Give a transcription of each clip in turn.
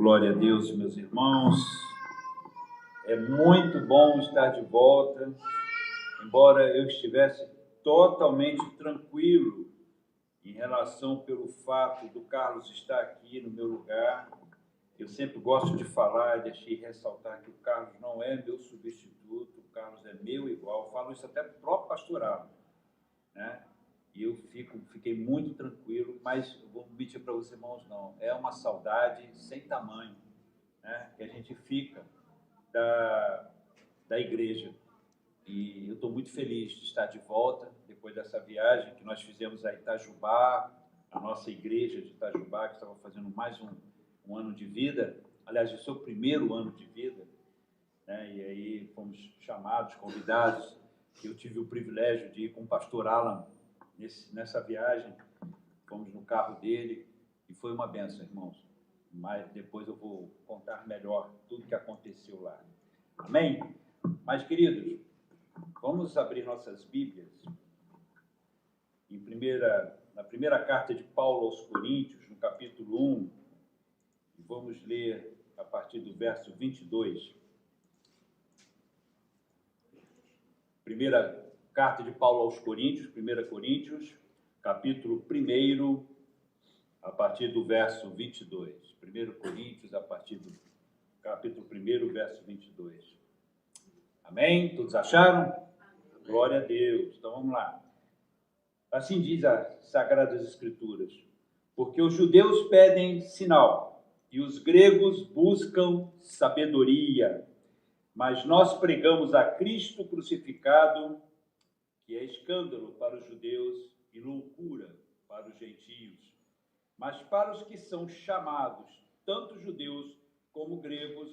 Glória a Deus, meus irmãos. É muito bom estar de volta, embora eu estivesse totalmente tranquilo em relação pelo fato do Carlos estar aqui no meu lugar. Eu sempre gosto de falar, deixei ressaltar que o Carlos não é meu substituto, o Carlos é meu igual. Eu falo isso até para o próprio pastorado, né? E eu fiquei muito tranquilo, mas eu vou mentir para os irmãos, não. É uma saudade sem tamanho, né, que a gente fica da igreja. E eu estou muito feliz de estar de volta, depois dessa viagem que nós fizemos a Itajubá, a nossa igreja de Itajubá, que estava fazendo mais um ano de vida, aliás, o seu primeiro ano de vida, né? E aí fomos chamados, convidados, eu tive o privilégio de ir com o pastor Alan nessa viagem, fomos no carro dele, e foi uma bênção, irmãos. Mas depois eu vou contar melhor tudo que aconteceu lá. Amém? Mas, queridos, vamos abrir nossas Bíblias na primeira carta de Paulo aos Coríntios, no capítulo 1, e vamos ler a partir do verso 22. Primeira carta de Paulo aos Coríntios, 1 Coríntios, capítulo 1, a partir do verso 22. 1 Coríntios, a partir do capítulo 1, verso 22. Amém? Todos acharam? Glória a Deus. Então vamos lá. Assim diz as Sagradas Escrituras: porque os judeus pedem sinal e os gregos buscam sabedoria, mas nós pregamos a Cristo crucificado, que é escândalo para os judeus e loucura para os gentios. Mas para os que são chamados, tanto judeus como gregos,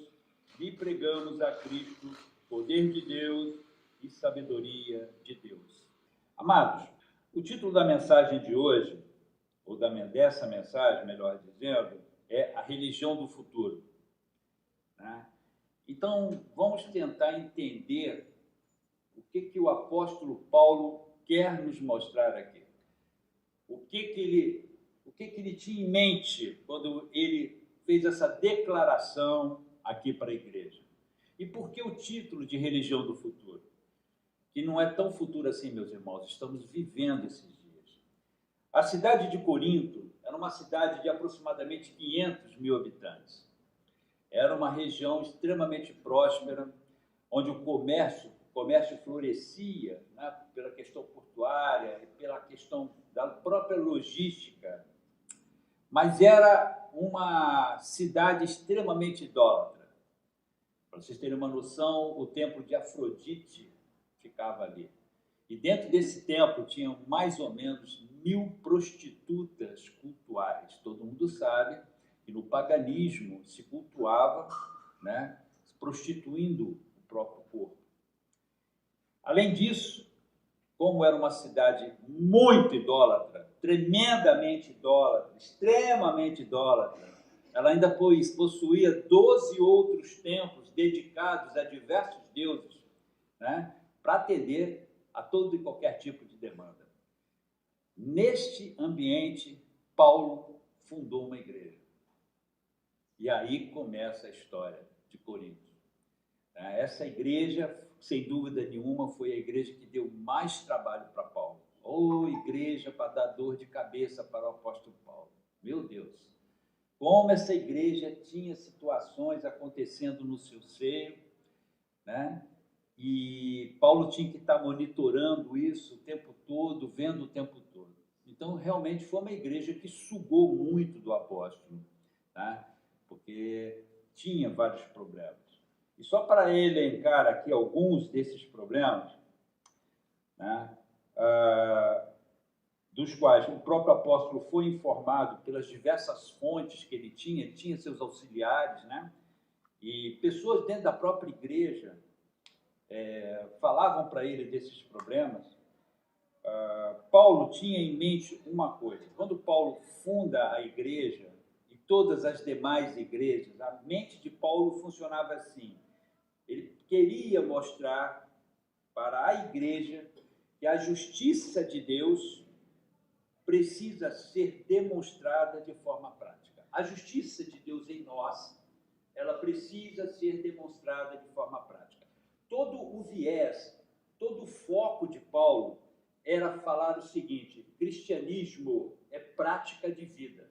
lhe pregamos a Cristo, poder de Deus e sabedoria de Deus. Amados, o título da mensagem de hoje, ou dessa mensagem, melhor dizendo, é a religião do futuro, né? Então, vamos tentar entender o que o apóstolo Paulo quer nos mostrar aqui. O que ele tinha em mente quando ele fez essa declaração aqui para a igreja. E por que o título de religião do futuro? Que não é tão futuro assim, meus irmãos, estamos vivendo esses dias. A cidade de Corinto era uma cidade de aproximadamente 500 mil habitantes. Era uma região extremamente próspera, onde o comércio florescia, né, pela questão portuária e pela questão da própria logística. Mas era uma cidade extremamente idólatra. Para vocês terem uma noção, o templo de Afrodite ficava ali. E dentro desse templo tinham mais ou menos 1000 prostitutas cultuais. Todo mundo sabe que no paganismo se cultuava, né, prostituindo o próprio corpo. Além disso, como era uma cidade muito idólatra, tremendamente idólatra, extremamente idólatra, ela ainda possuía 12 outros templos dedicados a diversos deuses, né, para atender a todo e qualquer tipo de demanda. Neste ambiente, Paulo fundou uma igreja. E aí começa a história de Corinto. Essa igreja, sem dúvida nenhuma, foi a igreja que deu mais trabalho para Paulo. Ô, igreja para dar dor de cabeça para o apóstolo Paulo. Meu Deus! Como essa igreja tinha situações acontecendo no seu seio, né? E Paulo tinha que estar monitorando isso o tempo todo, vendo o tempo todo. Então, realmente, foi uma igreja que sugou muito do apóstolo, tá? Porque tinha vários problemas. E só para elencar aqui alguns desses problemas, né, dos quais o próprio apóstolo foi informado pelas diversas fontes que ele tinha seus auxiliares, né, e pessoas dentro da própria igreja falavam para ele desses problemas. Paulo tinha em mente uma coisa: quando Paulo funda a igreja e todas as demais igrejas, a mente de Paulo funcionava assim. Ele queria mostrar para a igreja que a justiça de Deus precisa ser demonstrada de forma prática. A justiça de Deus em nós ela precisa ser demonstrada de forma prática. Todo o viés, todo o foco de Paulo era falar o seguinte: cristianismo é prática de vida.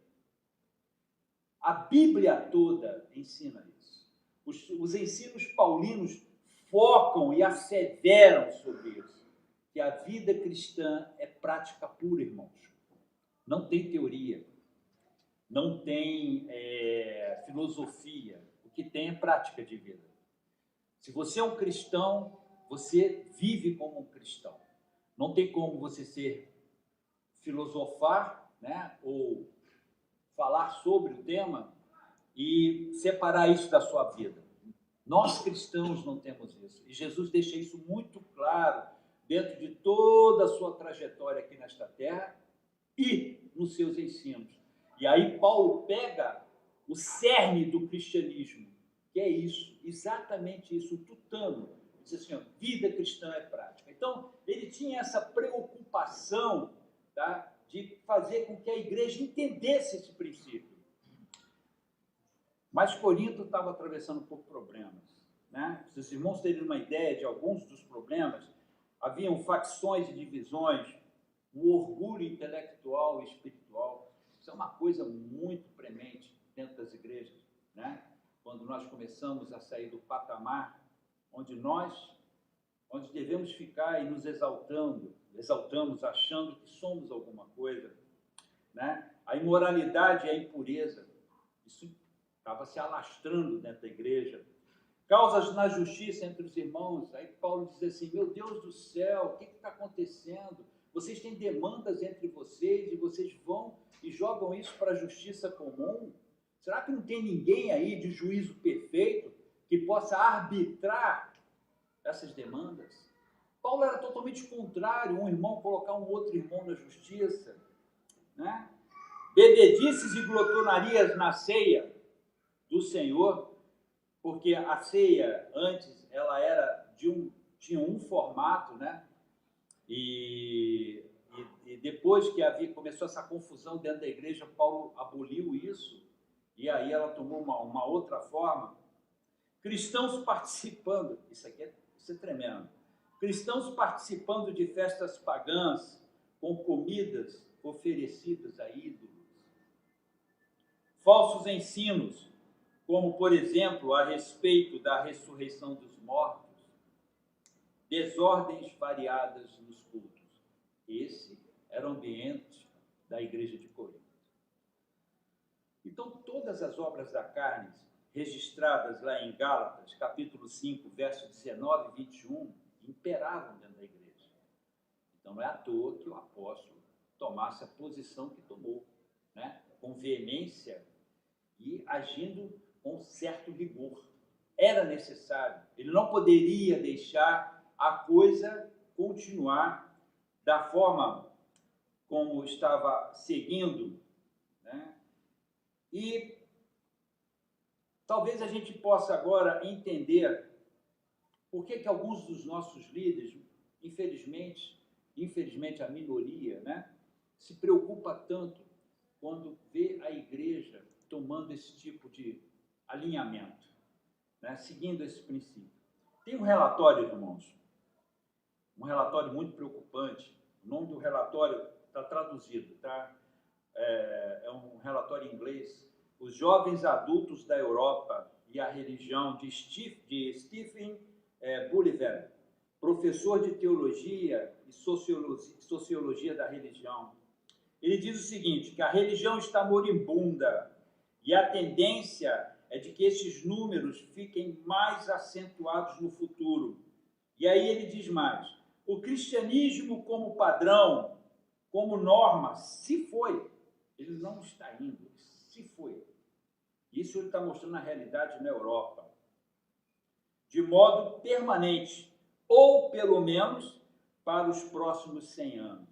A Bíblia toda ensina isso. Os ensinos paulinos focam e asseveram sobre isso, que a vida cristã é prática pura, irmãos. Não tem teoria, não tem filosofia. O que tem é prática de vida. Se você é um cristão, você vive como um cristão. Não tem como você filosofar, né, ou falar sobre o tema e separar isso da sua vida. Nós cristãos não temos isso. E Jesus deixa isso muito claro dentro de toda a sua trajetória aqui nesta terra e nos seus ensinos. E aí Paulo pega o cerne do cristianismo, que é isso, exatamente isso, o tutano. Diz assim, ó, vida cristã é prática. Então, ele tinha essa preocupação, tá, de fazer com que a igreja entendesse esse princípio. Mas Corinto estava atravessando por problemas, né? Se os irmãos terem uma ideia de alguns dos problemas, haviam facções e divisões, um orgulho intelectual e espiritual. Isso é uma coisa muito premente dentro das igrejas, né? Quando nós começamos a sair do patamar onde devemos ficar e nos exaltamos achando que somos alguma coisa, né? A imoralidade e a impureza, isso estava se alastrando dentro da igreja. Causas na justiça entre os irmãos. Aí Paulo diz assim, meu Deus do céu, o que está acontecendo? Vocês têm demandas entre vocês e vocês vão e jogam isso para a justiça comum? Será que não tem ninguém aí de juízo perfeito que possa arbitrar essas demandas? Paulo era totalmente contrário, um irmão colocar um outro irmão na justiça, né? Bebedices e glotonarias na ceia do Senhor, porque a ceia antes ela era tinha um formato, né? E depois que começou essa confusão dentro da igreja, Paulo aboliu isso e aí ela tomou uma outra forma. Cristãos participando, isso é tremendo. Cristãos participando de festas pagãs com comidas oferecidas a ídolos. Falsos ensinos, como, por exemplo, a respeito da ressurreição dos mortos. Desordens variadas nos cultos. Esse era o ambiente da igreja de Corinto. Então, todas as obras da carne, registradas lá em Gálatas, capítulo 5, versos 19 e 21, imperavam dentro da igreja. Então, não é à toa que o apóstolo tomasse a posição que tomou, né? Com veemência e agindo com certo rigor. Era necessário. Ele não poderia deixar a coisa continuar da forma como estava seguindo, né? E talvez a gente possa agora entender por que alguns dos nossos líderes, infelizmente a minoria, né, se preocupa tanto quando vê a igreja tomando esse tipo de alinhamento, né, seguindo esse princípio. Tem um relatório, irmãos, um relatório muito preocupante. O nome do relatório está traduzido, tá? É um relatório em inglês. Os jovens adultos da Europa e a religião, de Stephen Bullivan, professor de teologia e sociologia da religião. Ele diz o seguinte, que a religião está moribunda e a tendência é de que esses números fiquem mais acentuados no futuro. E aí ele diz mais, o cristianismo como padrão, como norma, se foi. Ele não está indo, se foi. Isso ele está mostrando a realidade na Europa. De modo permanente, ou pelo menos para os próximos 100 anos.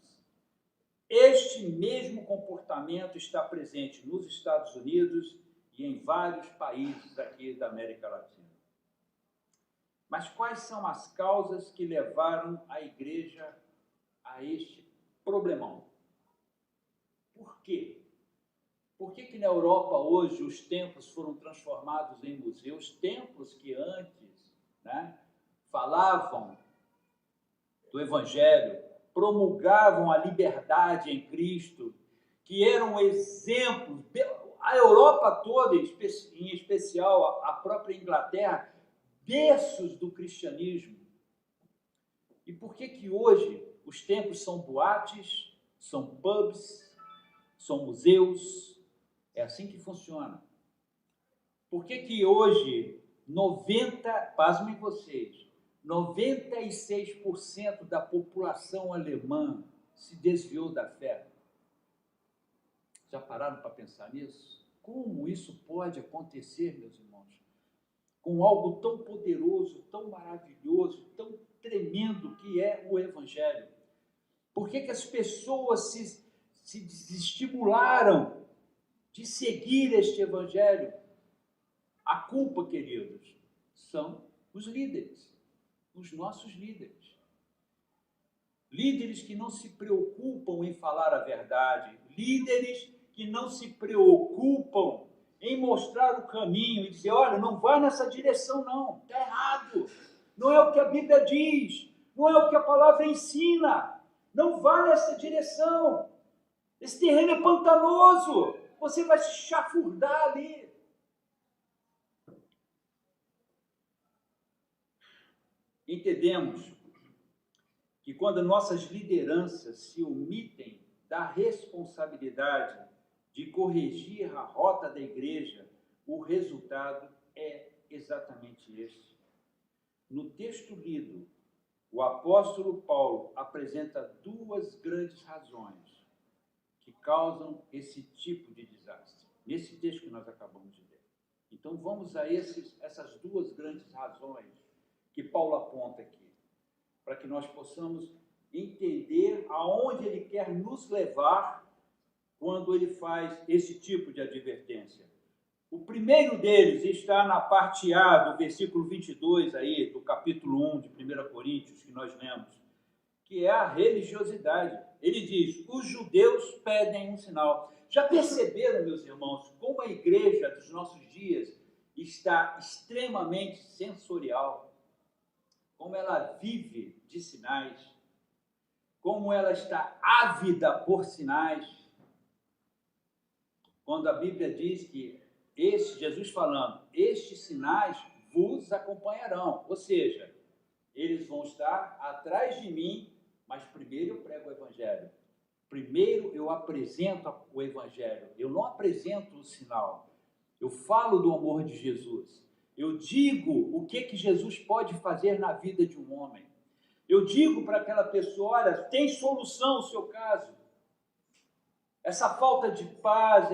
Este mesmo comportamento está presente nos Estados Unidos e em vários países aqui da América Latina. Mas quais são as causas que levaram a igreja a este problemão? Por quê? Por que na Europa hoje os templos foram transformados em museus? Templos que antes, né, falavam do Evangelho, promulgavam a liberdade em Cristo, que eram exemplos, a Europa toda, em especial a própria Inglaterra, berços do cristianismo. E por que hoje os templos são boates, são pubs, são museus? É assim que funciona. Por que hoje 90%, pasmem vocês, 96% da população alemã se desviou da fé? Já pararam para pensar nisso? Como isso pode acontecer, meus irmãos? Com algo tão poderoso, tão maravilhoso, tão tremendo que é o Evangelho. Por que as pessoas se desestimularam de seguir este Evangelho? A culpa, queridos, são os líderes, os nossos líderes. Líderes que não se preocupam em falar a verdade, líderes que não se preocupam em mostrar o caminho e dizer, olha, não vai nessa direção não, está errado, não é o que a Bíblia diz, não é o que a palavra ensina, não vai nessa direção, esse terreno é pantanoso, você vai se chafurdar ali. Entendemos que quando nossas lideranças se omitem da responsabilidade de corrigir a rota da igreja, o resultado é exatamente este. No texto lido, o apóstolo Paulo apresenta duas grandes razões que causam esse tipo de desastre, nesse texto que nós acabamos de ler. Então vamos a essas duas grandes razões que Paulo aponta aqui, para que nós possamos entender aonde ele quer nos levar quando ele faz esse tipo de advertência. O primeiro deles está na parte A do versículo 22 aí, do capítulo 1 de 1 Coríntios, que nós lemos, que é a religiosidade. Ele diz, os judeus pedem um sinal. Já perceberam, meus irmãos, como a igreja dos nossos dias está extremamente sensorial, como ela vive de sinais, como ela está ávida por sinais. Quando a Bíblia diz que Jesus falando, estes sinais vos acompanharão, ou seja, eles vão estar atrás de mim, mas primeiro eu prego o Evangelho. Primeiro eu apresento o Evangelho. Eu não apresento o sinal. Eu falo do amor de Jesus. Eu digo o que Jesus pode fazer na vida de um homem. Eu digo para aquela pessoa, olha, tem solução o seu caso. Essa falta de paz,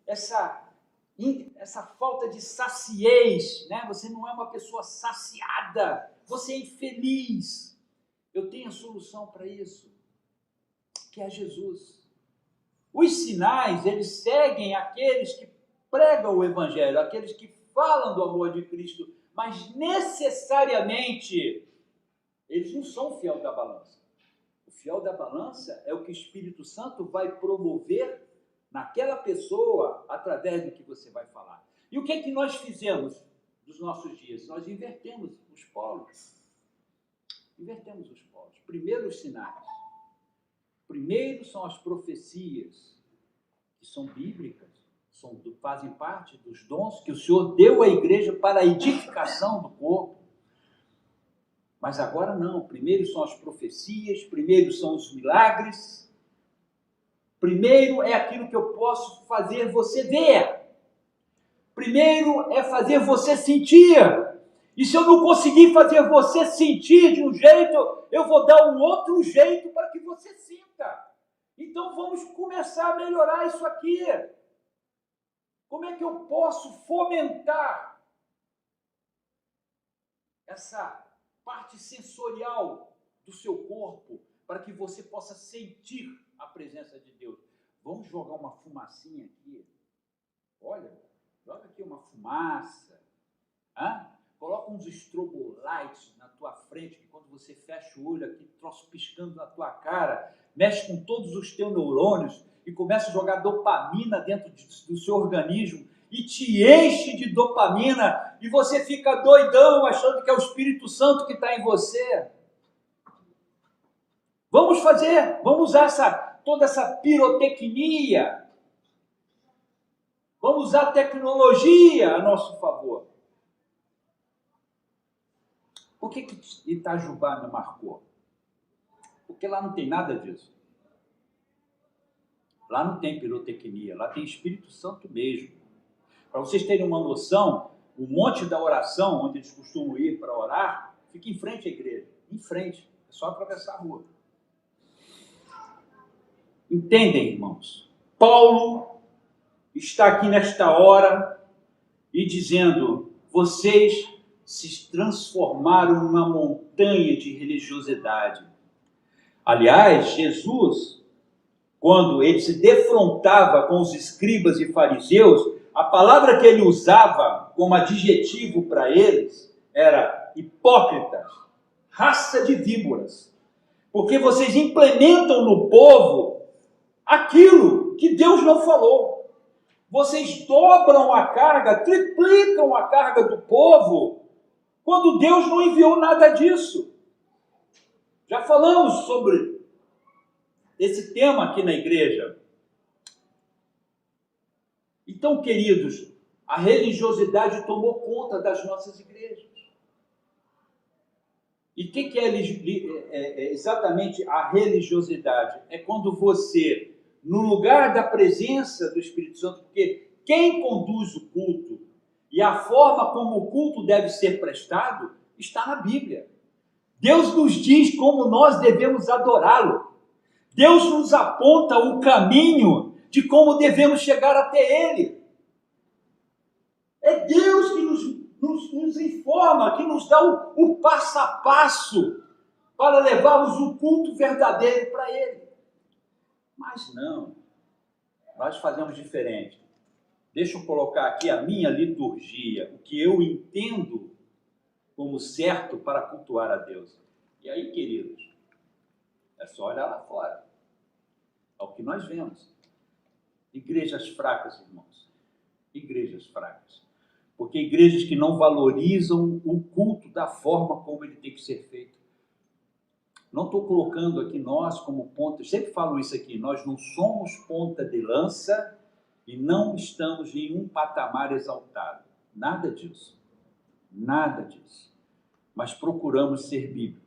essa falta de saciez, né? Você não é uma pessoa saciada, você é infeliz. Eu tenho a solução para isso, que é Jesus. Os sinais, eles seguem aqueles que pregam o Evangelho, aqueles que falam do amor de Cristo, mas necessariamente eles não são o fiel da balança. O fiel da balança é o que o Espírito Santo vai promover naquela pessoa através do que você vai falar. E o que é que nós fizemos nos nossos dias? Nós invertemos os polos. Invertemos os polos. Primeiro os sinais. Primeiro são as profecias, que são bíblicas, fazem parte dos dons que o Senhor deu à igreja para a edificação do corpo. Mas agora não. Primeiro são as profecias, primeiro são os milagres. Primeiro é aquilo que eu posso fazer você ver. Primeiro é fazer você sentir. E se eu não conseguir fazer você sentir de um jeito, eu vou dar um outro jeito para que você sinta. Então vamos começar a melhorar isso aqui. Como é que eu posso fomentar essa parte sensorial do seu corpo para que você possa sentir a presença de Deus? Vamos jogar uma fumacinha aqui. Olha, joga aqui uma fumaça. Coloca uns strobolights na tua frente, que quando você fecha o olho aqui, troço piscando na tua cara, mexe com todos os teus neurônios, e começa a jogar dopamina dentro do seu organismo e te enche de dopamina e você fica doidão achando que é o Espírito Santo que está em você. Vamos usar toda essa pirotecnia, vamos usar a tecnologia a nosso favor. Por que Itajubá me marcou? Porque lá não tem nada disso. Lá não tem pirotecnia, lá tem Espírito Santo mesmo. Para vocês terem uma noção, o Monte da Oração, onde eles costumam ir para orar, fica em frente à igreja. Em frente, é só atravessar a rua. Entendem, irmãos? Paulo está aqui nesta hora e dizendo, vocês se transformaram numa montanha de religiosidade. Aliás, Jesus, quando ele se defrontava com os escribas e fariseus, a palavra que ele usava como adjetivo para eles era hipócritas, raça de víboras, porque vocês implementam no povo aquilo que Deus não falou. Vocês dobram a carga, triplicam a carga do povo, quando Deus não enviou nada disso. Já falamos sobre esse tema aqui na igreja. Então, queridos, a religiosidade tomou conta das nossas igrejas. E o que é exatamente a religiosidade? É quando você, no lugar da presença do Espírito Santo, porque quem conduz o culto e a forma como o culto deve ser prestado está na Bíblia. Deus nos diz como nós devemos adorá-lo. Deus nos aponta o caminho de como devemos chegar até Ele. É Deus que nos informa, que nos dá o passo a passo para levarmos o culto verdadeiro para Ele. Mas não, nós fazemos diferente. Deixa eu colocar aqui a minha liturgia, o que eu entendo como certo para cultuar a Deus. E aí, queridos, é só olhar lá fora. É o que nós vemos. Igrejas fracas, irmãos. Igrejas fracas. Porque igrejas que não valorizam o culto da forma como ele tem que ser feito. Não estou colocando aqui nós como ponta, eu sempre falo isso aqui, nós não somos ponta de lança e não estamos em um patamar exaltado. Nada disso. Nada disso. Mas procuramos ser bíblicos.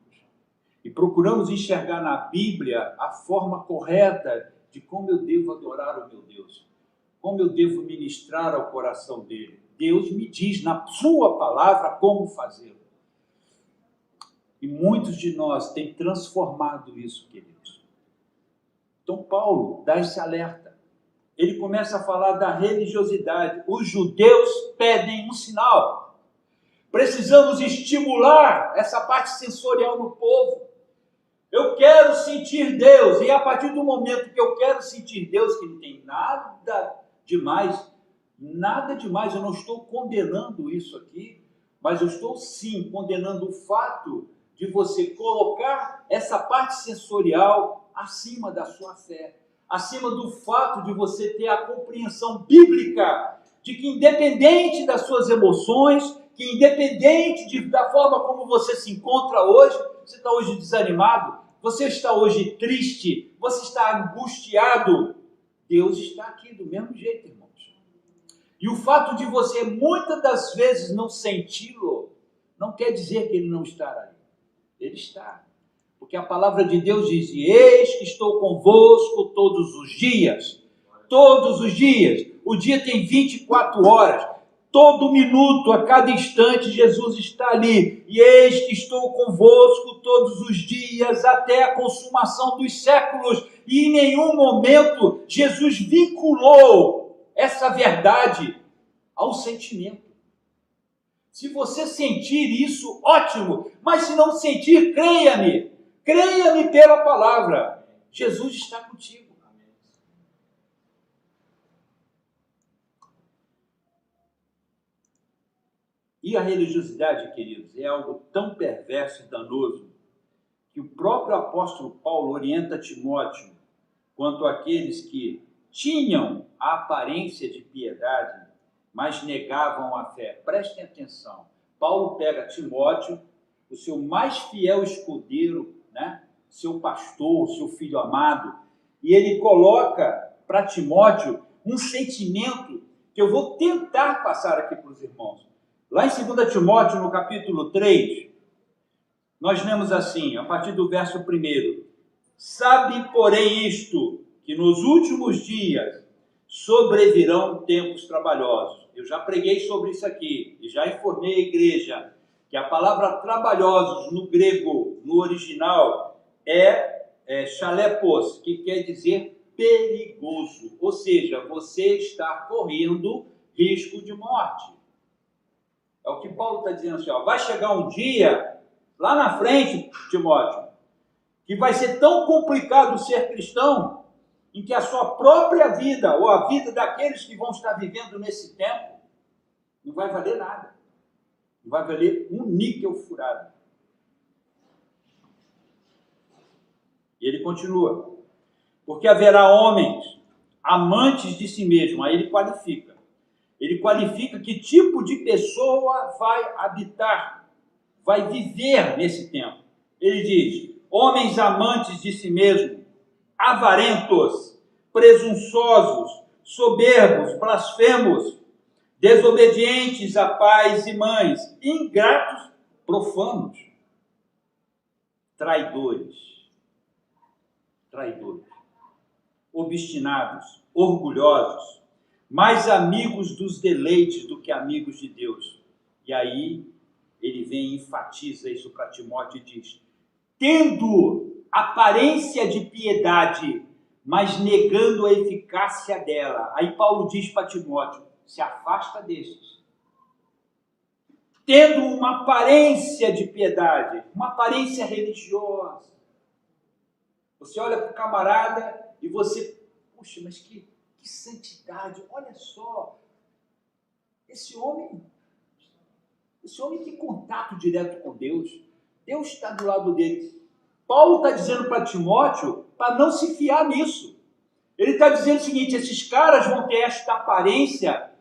E procuramos enxergar na Bíblia a forma correta de como eu devo adorar o meu Deus. Como eu devo ministrar ao coração dele. Deus me diz na sua palavra como fazê-lo. E muitos de nós têm transformado isso, queridos. Então Paulo dá esse alerta. Ele começa a falar da religiosidade. Os judeus pedem um sinal. Precisamos estimular essa parte sensorial no povo. Eu quero sentir Deus. E a partir do momento que eu quero sentir Deus, que não tem nada demais, eu não estou condenando isso aqui, mas eu estou sim condenando o fato de você colocar essa parte sensorial acima da sua fé, acima do fato de você ter a compreensão bíblica de que independente das suas emoções, que independente da forma como você se encontra hoje, você está hoje desanimado, você está hoje triste, você está angustiado, Deus está aqui do mesmo jeito, irmãos. E o fato de você muitas das vezes não senti-lo, não quer dizer que ele não estará aí. Ele está. Porque a palavra de Deus diz, eis que estou convosco todos os dias. Todos os dias. O dia tem 24 horas. Todo minuto, a cada instante, Jesus está ali. E eis que estou convosco todos os dias, até a consumação dos séculos. E em nenhum momento Jesus vinculou essa verdade ao sentimento. Se você sentir isso, ótimo. Mas se não sentir, creia-me. Creia-me pela palavra. Jesus está contigo. E a religiosidade, queridos, é algo tão perverso e danoso que o próprio apóstolo Paulo orienta Timóteo quanto àqueles que tinham a aparência de piedade, mas negavam a fé. Prestem atenção. Paulo pega Timóteo, o seu mais fiel escudeiro, né? Seu pastor, seu filho amado, e ele coloca para Timóteo um sentimento que eu vou tentar passar aqui para os irmãos. Lá em 2 Timóteo, no capítulo 3, nós lemos assim, a partir do verso 1: sabe, porém, isto, que nos últimos dias sobrevirão tempos trabalhosos. Eu já preguei sobre isso aqui, e já informei a igreja que a palavra trabalhosos no grego, no original, é chalepos, que quer dizer perigoso. Ou seja, você está correndo risco de morte. É o que Paulo está dizendo assim, ó, vai chegar um dia, lá na frente, Timóteo, que vai ser tão complicado ser cristão, em que a sua própria vida, ou a vida daqueles que vão estar vivendo nesse tempo, não vai valer nada. Não vai valer um níquel furado. E ele continua. Porque haverá homens amantes de si mesmo. Aí ele qualifica. Ele qualifica que tipo de pessoa vai habitar, vai viver nesse tempo. Ele diz, homens amantes de si mesmo, avarentos, presunçosos, soberbos, blasfemos, desobedientes a pais e mães, ingratos, profanos, traidores, obstinados, orgulhosos, mais amigos dos deleites do que amigos de Deus. E aí ele vem e enfatiza isso para Timóteo e diz, tendo aparência de piedade, mas negando a eficácia dela. Aí Paulo diz para Timóteo, se afasta destes. Tendo uma aparência de piedade, uma aparência religiosa. Você olha para o camarada e você, puxa, mas que santidade, olha só. Esse homem tem contato direto com Deus. Deus está do lado dele. Paulo está dizendo para Timóteo para não se fiar nisso. Ele está dizendo o seguinte, esses caras vão ter esta aparência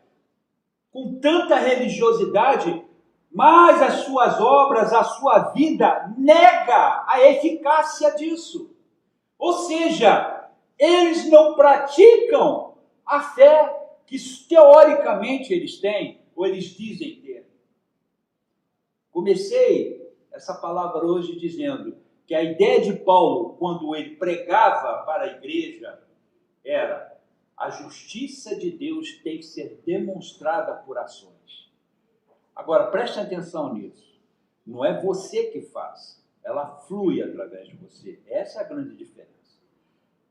com tanta religiosidade, mas as suas obras, a sua vida nega a eficácia disso. Ou seja, eles não praticam a fé que teoricamente eles têm, ou eles dizem ter. Comecei essa palavra hoje dizendo que a ideia de Paulo, quando ele pregava para a igreja, era a justiça de Deus tem que ser demonstrada por ações. Agora, preste atenção nisso. Não é você que faz. Ela flui através de você. Essa é a grande diferença.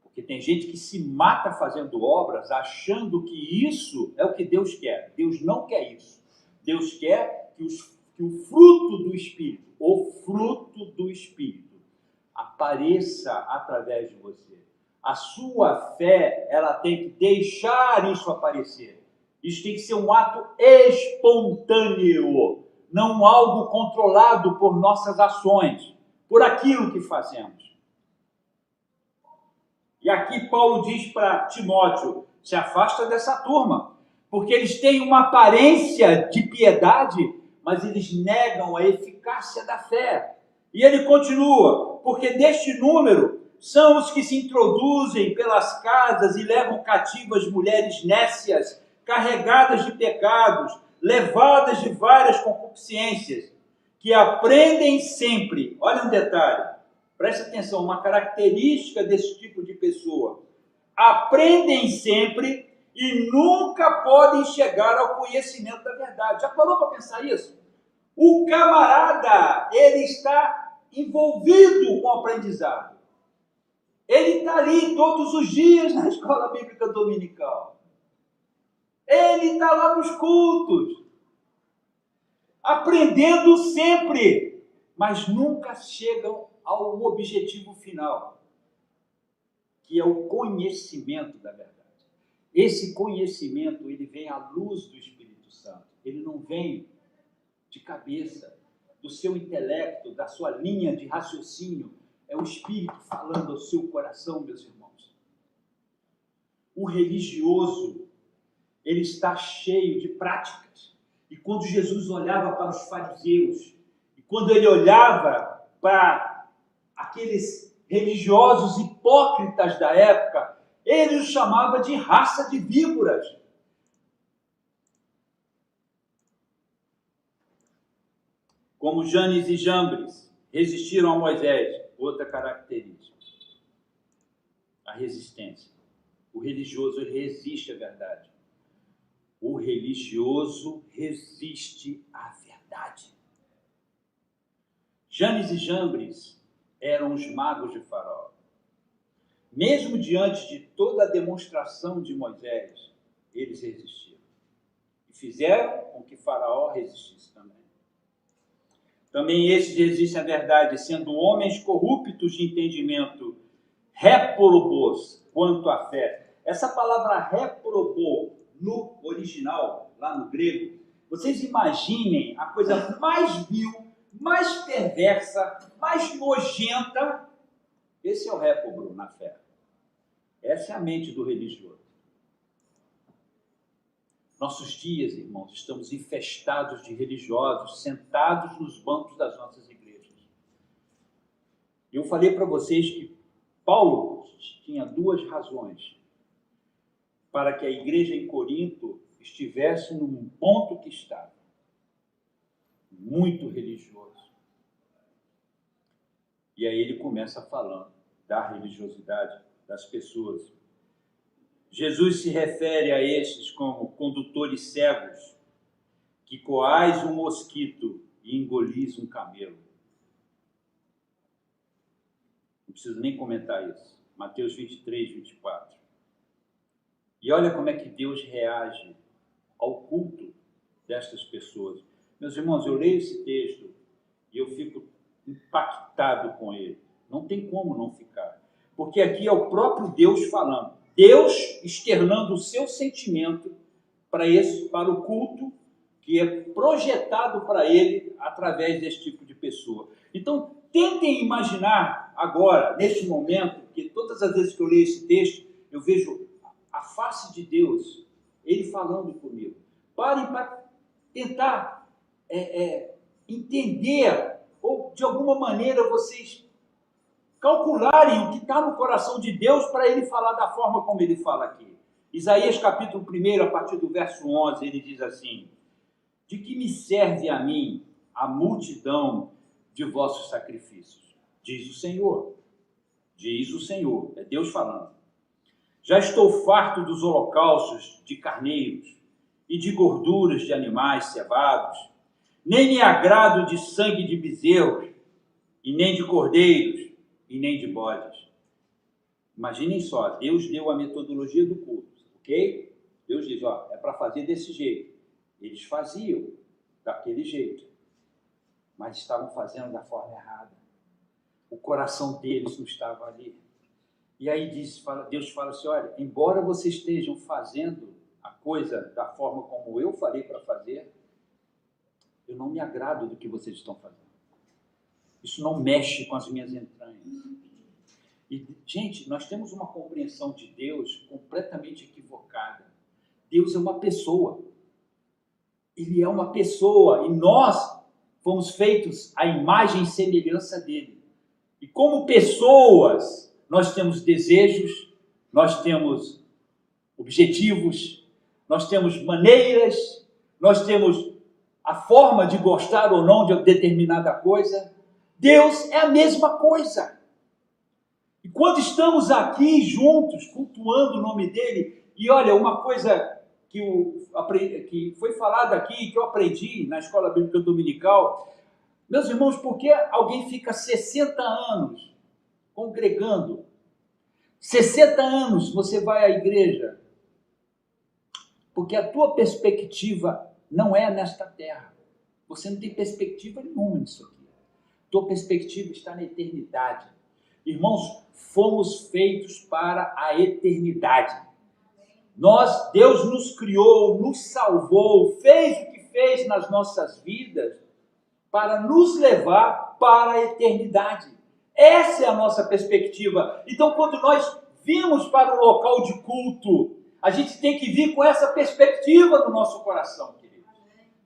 Porque tem gente que se mata fazendo obras achando que isso é o que Deus quer. Deus não quer isso. Deus quer que o fruto do Espírito, o fruto do Espírito, apareça através de você. A sua fé, ela tem que deixar isso aparecer. Isso tem que ser um ato espontâneo, não algo controlado por nossas ações, por aquilo que fazemos. E aqui Paulo diz para Timóteo, se afasta dessa turma, porque eles têm uma aparência de piedade, mas eles negam a eficácia da fé. E ele continua, porque deste número são os que se introduzem pelas casas e levam cativas mulheres nécias, carregadas de pecados, levadas de várias concupiscências, que aprendem sempre. Olha um detalhe, preste atenção, uma característica desse tipo de pessoa. Aprendem sempre e nunca podem chegar ao conhecimento da verdade. Já parou para pensar isso? O camarada, ele está envolvido com o aprendizado. Ele está ali todos os dias na escola bíblica dominical. Ele está lá nos cultos. Aprendendo sempre, mas nunca chegam ao objetivo final, que é o conhecimento da verdade. Esse conhecimento, ele vem à luz do Espírito Santo. Ele não vem de cabeça, do seu intelecto, da sua linha de raciocínio. É o Espírito falando ao seu coração, meus irmãos. O religioso, ele está cheio de práticas. E quando Jesus olhava para os fariseus, e quando ele olhava para aqueles religiosos hipócritas da época, ele os chamava de raça de víboras. Como Janes e Jambres resistiram a Moisés, outra característica, a resistência. O religioso, ele resiste à verdade. O religioso resiste à verdade. Janes e Jambres eram os magos de Faraó. Mesmo diante de toda a demonstração de Moisés, eles resistiram. E fizeram com que Faraó resistisse também. Também esses resistem à verdade, sendo homens corruptos de entendimento, réprobos quanto à fé. Essa palavra réprobo, no original, lá no grego, vocês imaginem a coisa mais vil, mais perversa, mais nojenta. Esse é o réprobo na fé. Essa é a mente do religioso. Nossos dias, irmãos, estamos infestados de religiosos sentados nos bancos das nossas igrejas. Eu falei para vocês que Paulo tinha duas razões para que a igreja em Corinto estivesse num ponto que estava. Muito religioso. E aí ele começa falando da religiosidade das pessoas. Jesus se refere a estes como condutores cegos, que coais um mosquito e engolis um camelo. Não preciso nem comentar isso. Mateus 23, 24. E olha como é que Deus reage ao culto destas pessoas. Meus irmãos, eu leio esse texto e eu fico impactado com ele. Não tem como não ficar. Porque aqui é o próprio Deus falando. Deus externando o seu sentimento para o culto que é projetado para ele através desse tipo de pessoa. Então, tentem imaginar agora, neste momento, que todas as vezes que eu leio esse texto, eu vejo a face de Deus, ele falando comigo. Parem para tentar entender, ou de alguma maneira vocês calcularem o que está no coração de Deus para ele falar da forma como ele fala aqui. Isaías capítulo 1, a partir do verso 11, ele diz assim: de que me serve a mim a multidão de vossos sacrifícios? Diz o Senhor. Diz o Senhor. É Deus falando. Já estou farto dos holocaustos de carneiros e de gorduras de animais cevados. Nem me agrado de sangue de bezerros, e nem de cordeiros, e nem de bodes. Imaginem só, Deus deu a metodologia do culto, ok? Deus diz, é para fazer desse jeito. Eles faziam daquele jeito, mas estavam fazendo da forma errada. O coração deles não estava ali. E aí Deus fala assim, olha, embora vocês estejam fazendo a coisa da forma como eu falei para fazer, eu não me agrado do que vocês estão fazendo. Isso não mexe com as minhas entranhas. E, gente, nós temos uma compreensão de Deus completamente equivocada. Deus é uma pessoa. Ele é uma pessoa e nós fomos feitos à imagem e semelhança dele. E como pessoas, nós temos desejos, nós temos objetivos, nós temos maneiras, nós temos a forma de gostar ou não de determinada coisa. Deus é a mesma coisa. E quando estamos aqui juntos, cultuando o nome dele, e olha, uma coisa que foi falada aqui, que eu aprendi na escola bíblica dominical, meus irmãos, por que alguém fica 60 anos congregando? 60 anos você vai à igreja? Porque a tua perspectiva não é nesta terra. Você não tem perspectiva nenhuma nisso aqui. Tua perspectiva está na eternidade. Irmãos, fomos feitos para a eternidade. Deus nos criou, nos salvou, fez o que fez nas nossas vidas para nos levar para a eternidade. Essa é a nossa perspectiva. Então, quando nós vimos para o local de culto, a gente tem que vir com essa perspectiva no nosso coração, querido.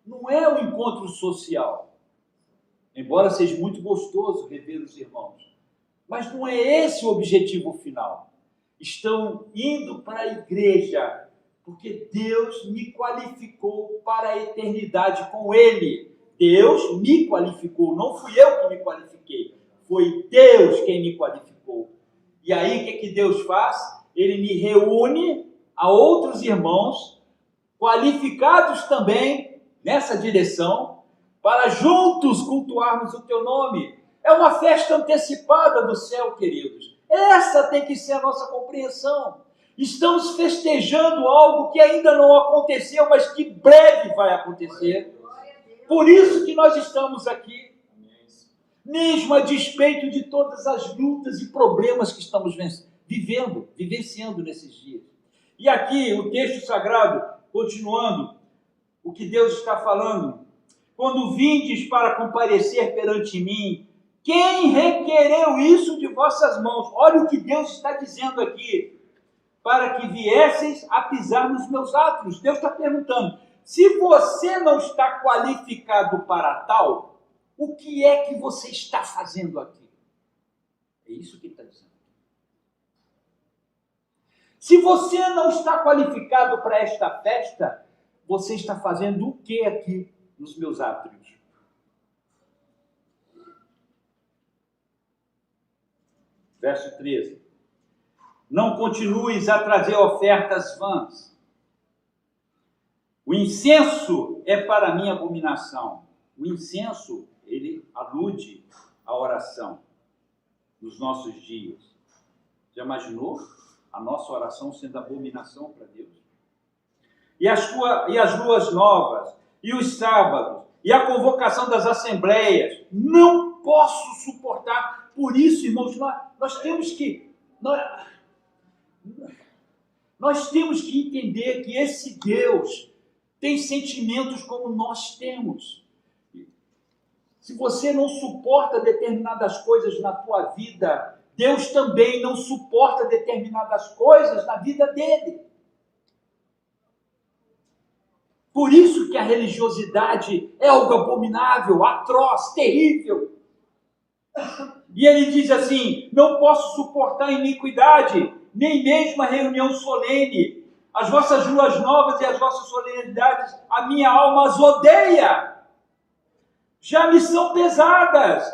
Não é o encontro social, embora seja muito gostoso rever os irmãos, mas não é esse o objetivo final. Estão indo para a igreja porque Deus me qualificou para a eternidade com Ele. Deus me qualificou, não fui eu que me qualifiquei, foi Deus quem me qualificou. E aí o que Deus faz? Ele me reúne a outros irmãos qualificados também nessa direção, para juntos cultuarmos o teu nome. É uma festa antecipada do céu, queridos. Essa tem que ser a nossa compreensão. Estamos festejando algo que ainda não aconteceu, mas que breve vai acontecer. Por isso que nós estamos aqui, mesmo a despeito de todas as lutas e problemas que estamos vivenciando nesses dias. E aqui o texto sagrado, continuando, o que Deus está falando: quando vindes para comparecer perante mim, quem requereu isso de vossas mãos? Olha o que Deus está dizendo aqui: para que viesseis a pisar nos meus átrios. Deus está perguntando: se você não está qualificado para tal, o que é que você está fazendo aqui? É isso que ele está dizendo. Se você não está qualificado para esta festa, você está fazendo o que aqui nos meus átrios? Verso 13. Não continues a trazer ofertas vãs. O incenso é para mim abominação. O incenso, ele alude à oração nos nossos dias. Já imaginou a nossa oração sendo abominação para Deus? E as luas novas, e os sábados, e a convocação das assembleias, não posso suportar. Por isso, irmãos, nós temos que entender que esse Deus tem sentimentos como nós temos. Se você não suporta determinadas coisas na tua vida, Deus também não suporta determinadas coisas na vida dele. Por isso que a religiosidade é algo abominável, atroz, terrível. E ele diz assim: não posso suportar iniquidade, nem mesmo a reunião solene. As vossas luas novas e as vossas solenidades, a minha alma as odeia. Já me são pesadas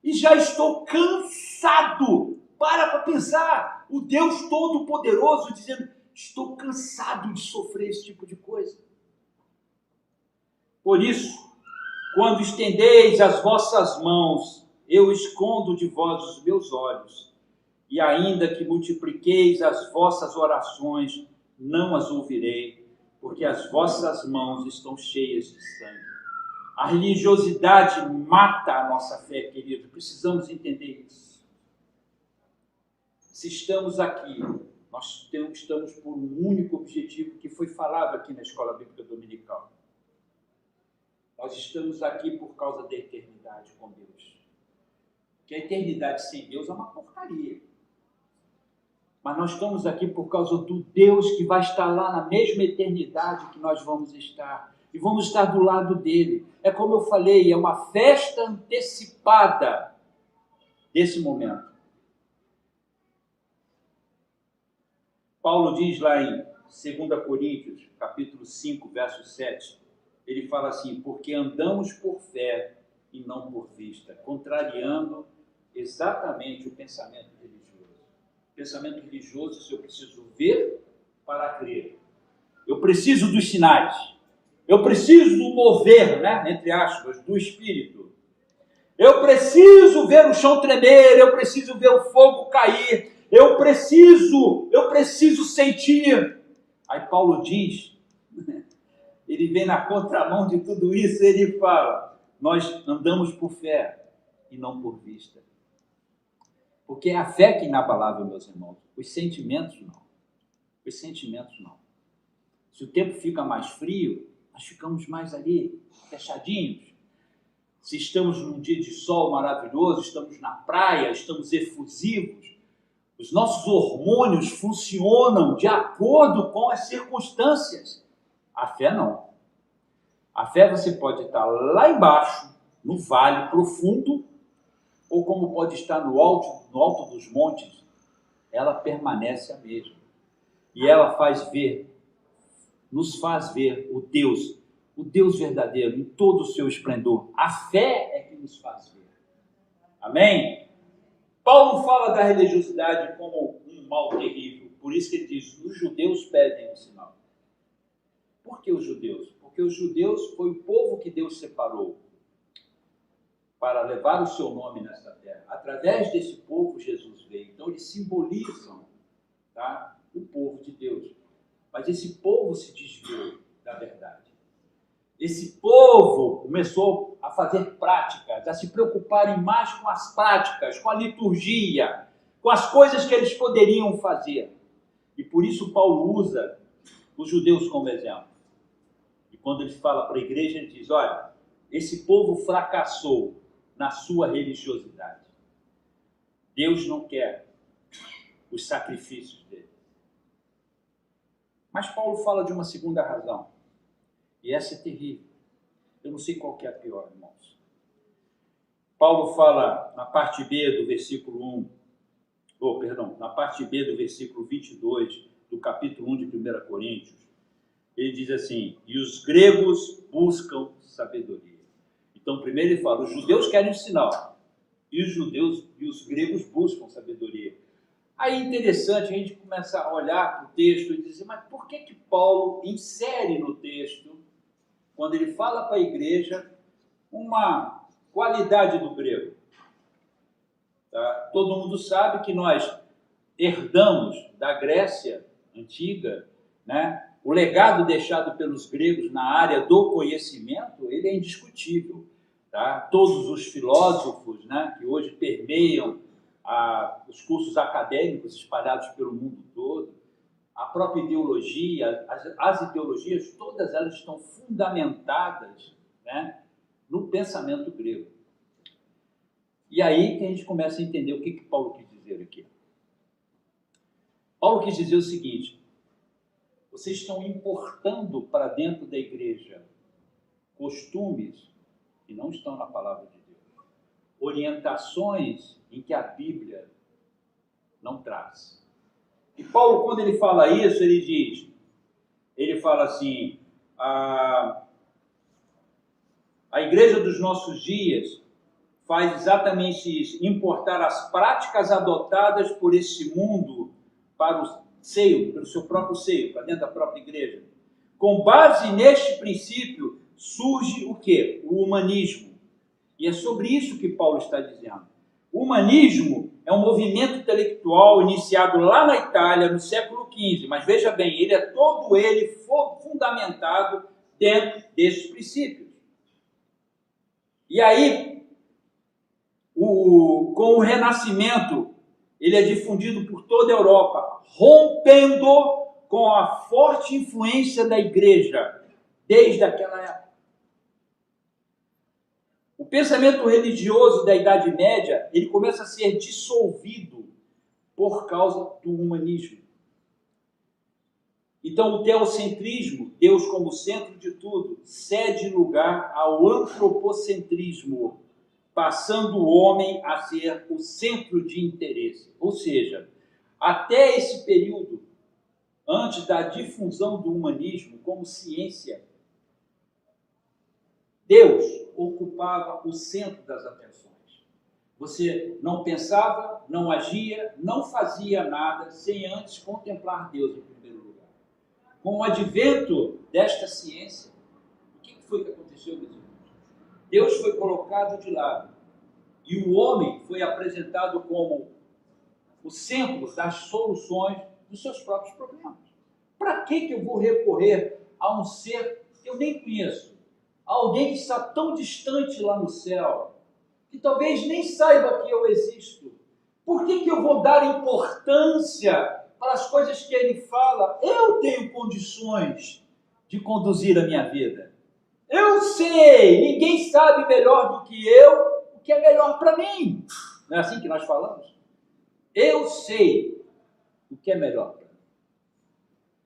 e já estou cansado. Para pensar, o Deus Todo-Poderoso dizendo: estou cansado de sofrer esse tipo de coisa. Por isso, quando estendeis as vossas mãos, eu escondo de vós os meus olhos, e ainda que multipliqueis as vossas orações, não as ouvirei, porque as vossas mãos estão cheias de sangue. A religiosidade mata a nossa fé, querido. Precisamos entender isso. Se estamos aqui, nós estamos por um único objetivo que foi falado aqui na Escola Bíblica Dominical. Nós estamos aqui por causa da eternidade com Deus. Porque a eternidade sem Deus é uma porcaria. Mas nós estamos aqui por causa do Deus que vai estar lá na mesma eternidade que nós vamos estar. E vamos estar do lado dele. É como eu falei, é uma festa antecipada desse momento. Paulo diz lá em 2 Coríntios, capítulo 5, verso 7, ele fala assim: porque andamos por fé e não por vista, contrariando exatamente o pensamento religioso. O pensamento religioso, se eu preciso ver para crer. Eu preciso dos sinais. Eu preciso do mover, entre aspas, do Espírito. Eu preciso ver o chão tremer, eu preciso ver o fogo cair, eu preciso sentir. Aí Paulo diz, ele vem na contramão de tudo isso, ele fala: nós andamos por fé e não por vista. Porque é a fé que é inabalável, meus irmãos. Os sentimentos não. Os sentimentos não. Se o tempo fica mais frio, nós ficamos mais ali, fechadinhos. Se estamos num dia de sol maravilhoso, estamos na praia, estamos efusivos, Os nossos hormônios funcionam de acordo com as circunstâncias. A fé não. A fé você pode estar lá embaixo, no vale profundo, ou como pode estar no alto dos montes, ela permanece a mesma. E ela nos faz ver o Deus verdadeiro em todo o seu esplendor. A fé é que nos faz ver. Amém? Paulo fala da religiosidade como um mal terrível. Por isso que ele diz, os judeus pedem um sinal. Por que os judeus? Porque os judeus foi o povo que Deus separou para levar o seu nome nessa terra. Através desse povo, Jesus veio. Então, eles simbolizam, tá, o povo de Deus. Mas esse povo se desviou da verdade. Esse povo começou a fazer práticas, a se preocuparem mais com as práticas, com a liturgia, com as coisas que eles poderiam fazer. E por isso Paulo usa os judeus como exemplo. E quando ele fala para a igreja, ele diz, olha, esse povo fracassou na sua religiosidade. Deus não quer os sacrifícios dele. Mas Paulo fala de uma segunda razão. E essa é terrível. Eu não sei qual que é a pior, irmãos. Paulo fala na parte B do versículo 1, na parte B do versículo 22 do capítulo 1 de 1 Coríntios. Ele diz assim, e os gregos buscam sabedoria. Então, primeiro ele fala, os judeus querem um sinal, e os gregos buscam sabedoria. Aí é interessante a gente começar a olhar para o texto e dizer, mas por que Paulo insere no texto, quando ele fala para a igreja, uma qualidade do grego? Tá? Todo mundo sabe que nós herdamos da Grécia antiga, né? O legado deixado pelos gregos na área do conhecimento, ele é indiscutível. Tá? Todos os filósofos, né, que hoje permeiam os cursos acadêmicos espalhados pelo mundo todo, a própria ideologia, as ideologias, todas elas estão fundamentadas, né, no pensamento grego. E aí que a gente começa a entender o que Paulo quis dizer aqui. Paulo quis dizer o seguinte, vocês estão importando para dentro da igreja costumes que não estão na palavra de Deus, orientações em que a Bíblia não traz. E Paulo, quando ele fala isso, ele fala assim, a igreja dos nossos dias faz exatamente isso, importar as práticas adotadas por esse mundo para o seio, pelo seu próprio seio, para dentro da própria igreja. Com base neste princípio, surge o quê? O humanismo. E é sobre isso que Paulo está dizendo. O humanismo é um movimento intelectual iniciado lá na Itália, no século XV, mas veja bem, ele é todo fundamentado dentro desses princípios. E aí, com o Renascimento, ele é difundido por toda a Europa, rompendo com a forte influência da igreja, desde aquela época. O pensamento religioso da Idade Média, ele começa a ser dissolvido por causa do humanismo. Então, o teocentrismo, Deus como centro de tudo, cede lugar ao antropocentrismo, passando o homem a ser o centro de interesse. Ou seja, até esse período, antes da difusão do humanismo como ciência, Deus ocupava o centro das atenções. Você não pensava, não agia, não fazia nada sem antes contemplar Deus em primeiro lugar. Com o advento desta ciência, o que foi que aconteceu, meus irmãos? Deus foi colocado de lado e o homem foi apresentado como o centro das soluções dos seus próprios problemas. Para que eu vou recorrer a um ser que eu nem conheço? A alguém que está tão distante lá no céu, que talvez nem saiba que eu existo? Por que eu vou dar importância para as coisas que ele fala? Eu tenho condições de conduzir a minha vida. Eu sei, ninguém sabe melhor do que eu o que é melhor para mim. Não é assim que nós falamos? Eu sei o que é melhor para mim.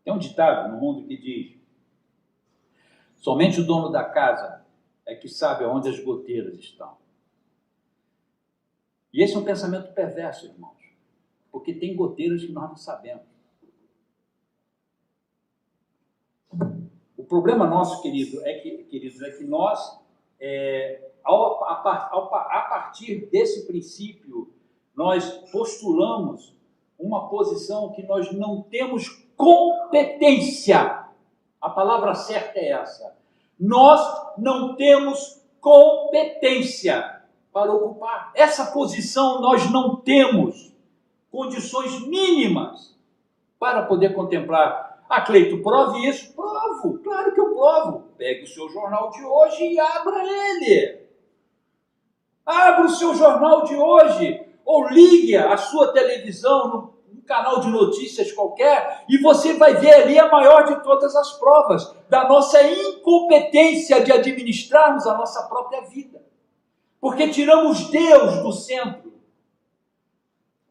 Tem um ditado no mundo que diz: somente o dono da casa é que sabe aonde as goteiras estão. E esse é um pensamento perverso, irmãos, porque tem goteiras que nós não sabemos. O problema nosso, queridos, é que nós, a partir desse princípio, nós postulamos uma posição que nós não temos competência. A palavra certa é essa. Nós não temos competência para ocupar essa posição. Nós não temos condições mínimas para poder contemplar. Cleito, prove isso? Provo, claro que eu provo. Pegue o seu jornal de hoje e abra ele. Abra o seu jornal de hoje, ou ligue a sua televisão num canal de notícias qualquer, e você vai ver ali a maior de todas as provas da nossa incompetência de administrarmos a nossa própria vida. Porque tiramos Deus do centro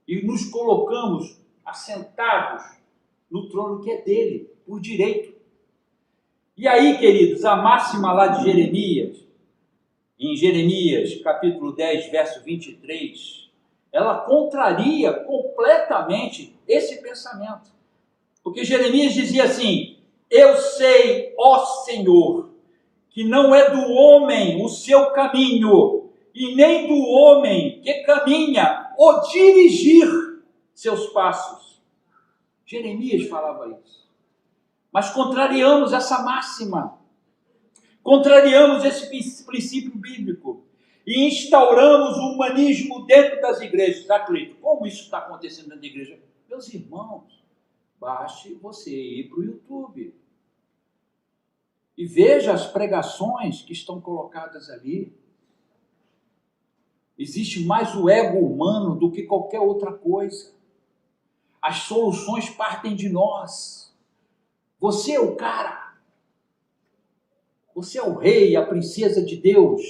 e nos colocamos assentados no trono que é dele, por direito. E aí, queridos, a máxima lá de Jeremias, em Jeremias, capítulo 10, verso 23, ela contraria completamente esse pensamento. Porque Jeremias dizia assim: eu sei, ó Senhor, que não é do homem o seu caminho, e nem do homem que caminha o dirigir seus passos. Jeremias falava isso. Mas contrariamos essa máxima, contrariamos esse princípio bíblico e instauramos o humanismo dentro das igrejas. Cleito, como isso está acontecendo dentro da igreja? Meus irmãos, baste você ir para o YouTube e veja as pregações que estão colocadas ali. Existe mais o ego humano do que qualquer outra coisa. As soluções partem de nós. Você é o cara. Você é o rei, a princesa de Deus.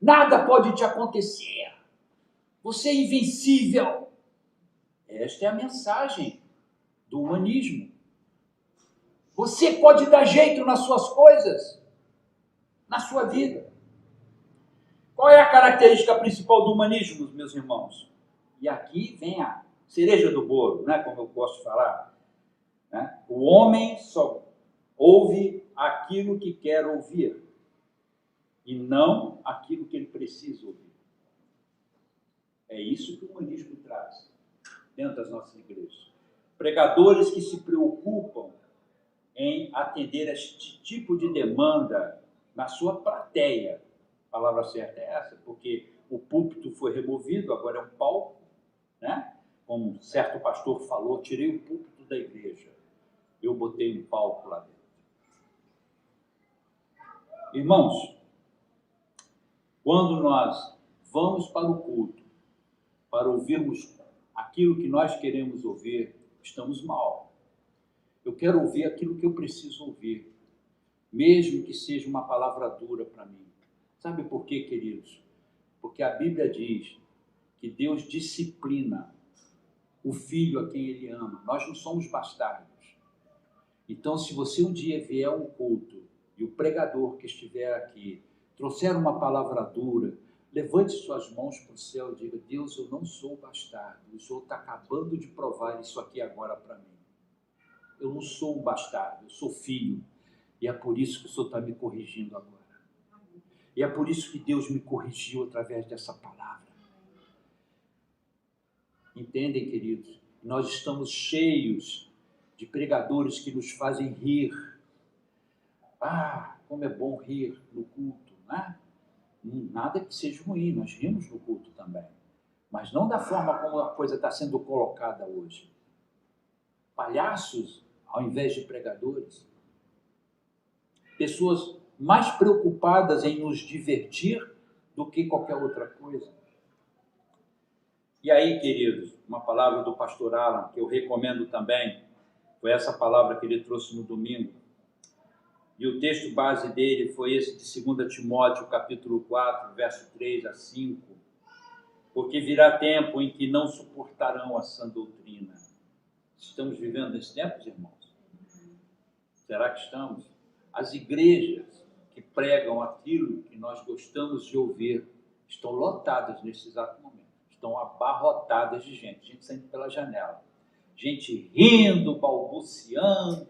Nada pode te acontecer. Você é invencível. Esta é a mensagem do humanismo. Você pode dar jeito nas suas coisas, na sua vida. Qual é a característica principal do humanismo, meus irmãos? E aqui vem a cereja do bolo, né? Como eu posso falar. Né? O homem só ouve aquilo que quer ouvir e não aquilo que ele precisa ouvir. É isso que o humanismo traz dentro das nossas igrejas. Pregadores que se preocupam em atender a este tipo de demanda na sua plateia. A palavra certa é essa, porque o púlpito foi removido, agora é um palco, né? Como um certo pastor falou, tirei o púlpito da igreja, eu botei um palco lá dentro. Irmãos, quando nós vamos para o culto, para ouvirmos aquilo que nós queremos ouvir, estamos mal. Eu quero ouvir aquilo que eu preciso ouvir, mesmo que seja uma palavra dura para mim. Sabe por quê, queridos? Porque a Bíblia diz que Deus disciplina o filho a quem ele ama. Nós não somos bastardos. Então, se você um dia vier ao culto e o pregador que estiver aqui trouxer uma palavra dura, levante suas mãos para o céu e diga: Deus, eu não sou bastardo. O Senhor está acabando de provar isso aqui agora para mim. Eu não sou um bastardo, eu sou filho. E é por isso que o Senhor está me corrigindo agora. E é por isso que Deus me corrigiu através dessa palavra. Entendem, queridos? Nós estamos cheios de pregadores que nos fazem rir. Como é bom rir no culto, né? Nada que seja ruim, nós rimos no culto também. Mas não da forma como a coisa está sendo colocada hoje. Palhaços ao invés de pregadores. Pessoas mais preocupadas em nos divertir do que qualquer outra coisa. E aí, queridos, uma palavra do pastor Alan, que eu recomendo também, foi essa palavra que ele trouxe no domingo. E o texto base dele foi esse de 2 Timóteo, capítulo 4, verso 3 a 5. porque virá tempo em que não suportarão a sã doutrina. Estamos vivendo nesses tempos, irmãos? Será que estamos? As igrejas que pregam aquilo que nós gostamos de ouvir estão lotadas nesse exato momento. Estão abarrotadas de gente saindo pela janela. Gente rindo, balbuciando.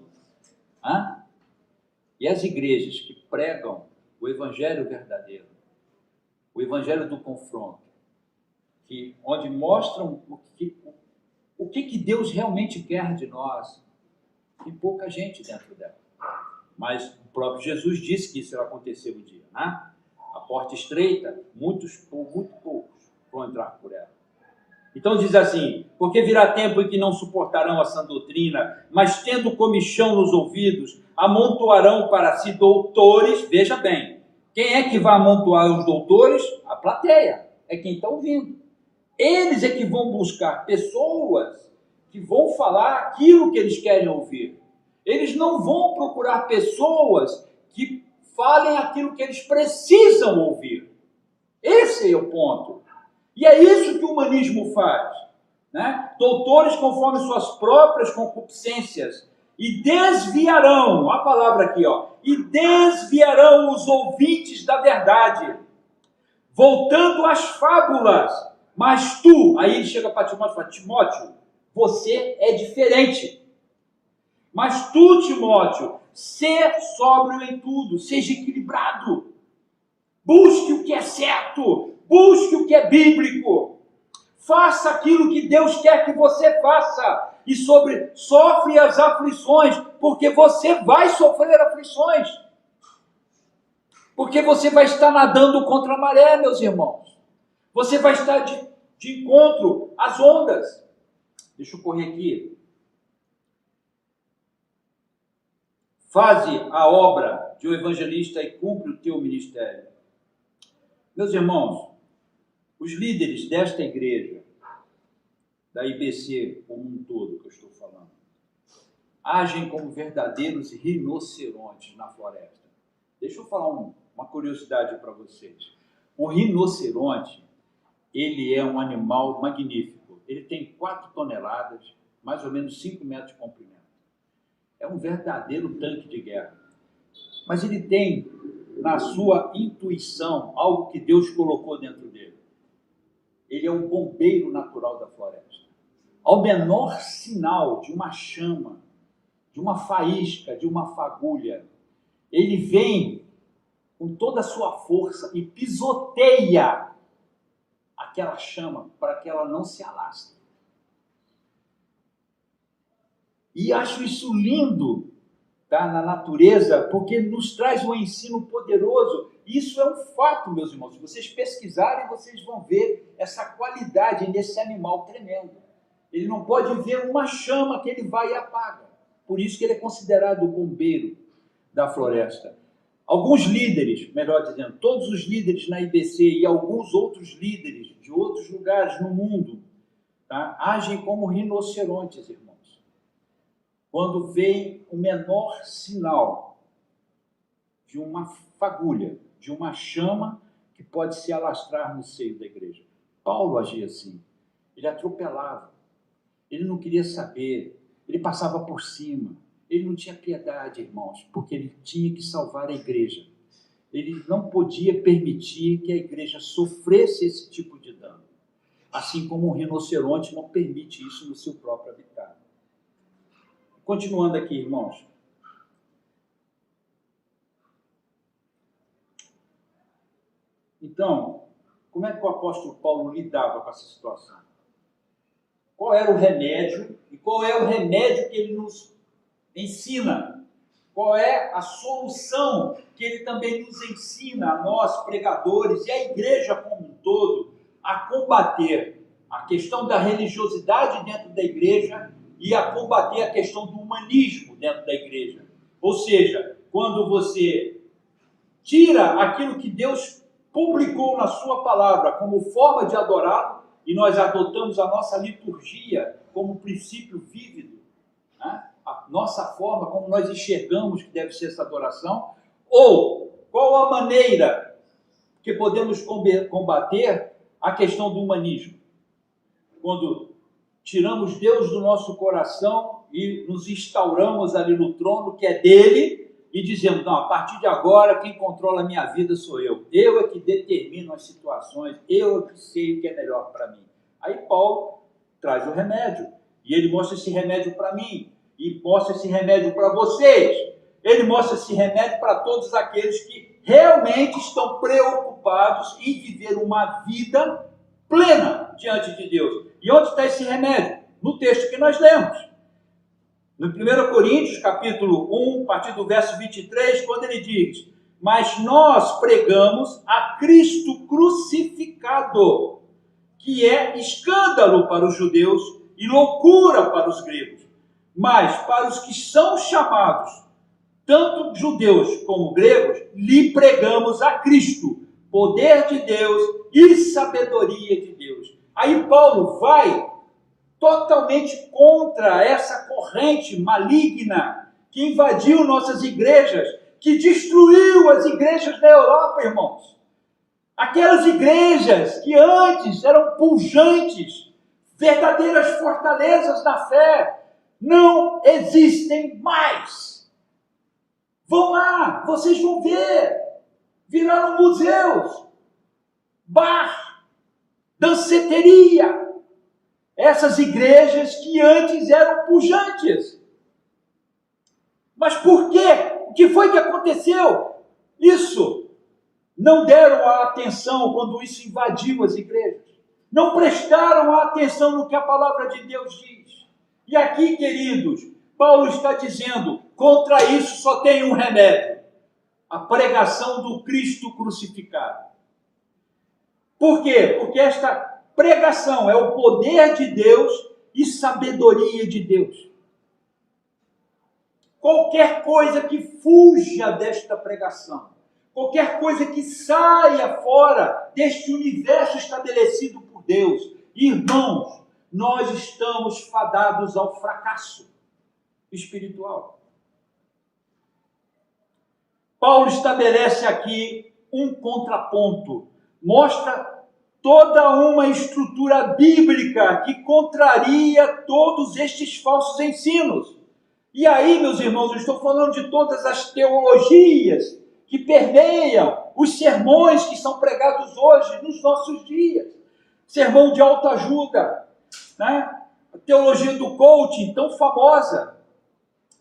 E as igrejas que pregam o evangelho verdadeiro, o evangelho do confronto, onde mostram o que Deus realmente quer de nós, tem pouca gente dentro dela. Mas o próprio Jesus disse que isso ia acontecer um dia. A porta estreita, muito poucos vão entrar por ela. Então diz assim, porque virá tempo em que não suportarão a sã doutrina, mas tendo comichão nos ouvidos, amontoarão para si doutores. Veja bem, quem é que vai amontoar os doutores? A plateia, é quem está ouvindo. Eles é que vão buscar pessoas que vão falar aquilo que eles querem ouvir. Eles não vão procurar pessoas que falem aquilo que eles precisam ouvir. Esse é o ponto. E é isso que o humanismo faz. Doutores conforme suas próprias concupiscências e desviarão, a palavra aqui, e desviarão os ouvintes da verdade, voltando às fábulas. Mas tu, aí ele chega para Timóteo e fala, Timóteo, você é diferente. Mas tu, Timóteo, ser sóbrio em tudo, seja equilibrado. Busque o que é certo, busque o que é bíblico. Faça aquilo que Deus quer que você faça. E sofre as aflições, porque você vai sofrer aflições. Porque você vai estar nadando contra a maré, meus irmãos. Você vai estar de encontro às ondas. Deixa eu correr aqui. Faze a obra de um evangelista e cumpre o teu ministério. Meus irmãos, os líderes desta igreja, da IBC como um todo que eu estou falando, agem como verdadeiros rinocerontes na floresta. Deixa eu falar uma curiosidade para vocês. O rinoceronte, ele é um animal magnífico. Ele tem 4 toneladas, mais ou menos 5 metros de comprimento. É um verdadeiro tanque de guerra. Mas ele tem, na sua intuição, algo que Deus colocou dentro dele. Ele é um bombeiro natural da floresta. Ao menor sinal de uma chama, de uma faísca, de uma fagulha, ele vem com toda a sua força e pisoteia aquela chama para que ela não se alastre. E acho isso lindo, na natureza, porque nos traz um ensino poderoso. Isso é um fato, meus irmãos. Se vocês pesquisarem, vocês vão ver essa qualidade nesse animal tremendo. Ele não pode ver uma chama que ele vai e apaga. Por isso que ele é considerado o bombeiro da floresta. Alguns líderes, melhor dizendo, todos os líderes na IBC e alguns outros líderes de outros lugares no mundo, agem como rinocerontes, irmãos. Quando vem o menor sinal de uma fagulha, de uma chama que pode se alastrar no seio da igreja. Paulo agia assim. Ele atropelava. Ele não queria saber. Ele passava por cima. Ele não tinha piedade, irmãos, porque ele tinha que salvar a igreja. Ele não podia permitir que a igreja sofresse esse tipo de dano. Assim como um rinoceronte não permite isso no seu próprio habitat. Continuando aqui, irmãos. Então, como é que o apóstolo Paulo lidava com essa situação? Qual era o remédio? E qual é o remédio que ele nos ensina? Qual é a solução que ele também nos ensina a nós, pregadores, e a igreja como um todo, a combater a questão da religiosidade dentro da igreja e a combater a questão do humanismo dentro da igreja? Ou seja, quando você tira aquilo que Deus publicou na sua palavra como forma de adorá-lo, e nós adotamos a nossa liturgia como princípio vívido, a nossa forma como nós enxergamos que deve ser essa adoração, ou qual a maneira que podemos combater a questão do humanismo. Quando tiramos Deus do nosso coração e nos instauramos ali no trono que é dele e dizemos, não, a partir de agora quem controla a minha vida sou eu. Eu é que determino as situações, eu é que sei o que é melhor para mim. Aí Paulo traz o remédio e ele mostra esse remédio para mim e mostra esse remédio para vocês. Ele mostra esse remédio para todos aqueles que realmente estão preocupados em viver uma vida plena diante de Deus. E onde está esse remédio? No texto que nós lemos. No 1 Coríntios, capítulo 1, a partir do verso 23, quando ele diz, mas nós pregamos a Cristo crucificado, que é escândalo para os judeus e loucura para os gregos. Mas para os que são chamados, tanto judeus como gregos, lhe pregamos a Cristo, poder de Deus e sabedoria de Deus. Aí Paulo vai totalmente contra essa corrente maligna que invadiu nossas igrejas, que destruiu as igrejas da Europa, irmãos. Aquelas igrejas que antes eram pujantes, verdadeiras fortalezas na fé, não existem mais. Vão lá, vocês vão ver. Viraram museus, bar, danceteria. Essas igrejas que antes eram pujantes. Mas por quê? O que foi que aconteceu? Isso. Não deram a atenção quando isso invadiu as igrejas. Não prestaram a atenção no que a palavra de Deus diz. E aqui, queridos, Paulo está dizendo, contra isso só tem um remédio. A pregação do Cristo crucificado. Por quê? Porque esta pregação é o poder de Deus e sabedoria de Deus. Qualquer coisa que fuja desta pregação, qualquer coisa que saia fora deste universo estabelecido por Deus, irmãos, nós estamos fadados ao fracasso espiritual. Paulo estabelece aqui um contraponto, mostra toda uma estrutura bíblica que contraria todos estes falsos ensinos. E aí, meus irmãos, eu estou falando de todas as teologias que permeiam os sermões que são pregados hoje, nos nossos dias. Sermão de autoajuda, né? A teologia do coaching, tão famosa,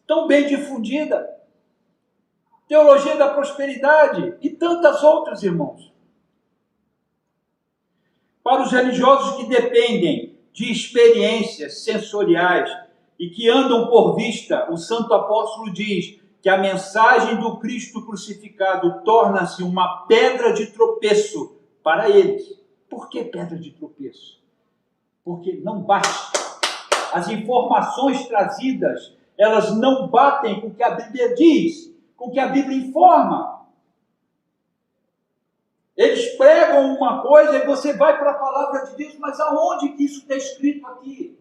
tão bem difundida. Teologia da prosperidade e tantas outras, irmãos. Para os religiosos que dependem de experiências sensoriais e que andam por vista, o santo apóstolo diz que a mensagem do Cristo crucificado torna-se uma pedra de tropeço para eles. Por que pedra de tropeço? Porque não bate. As informações trazidas, elas não batem com o que a Bíblia diz, com o que a Bíblia informa. Eles pregam uma coisa e você vai para a palavra de Deus, mas aonde que isso está escrito aqui?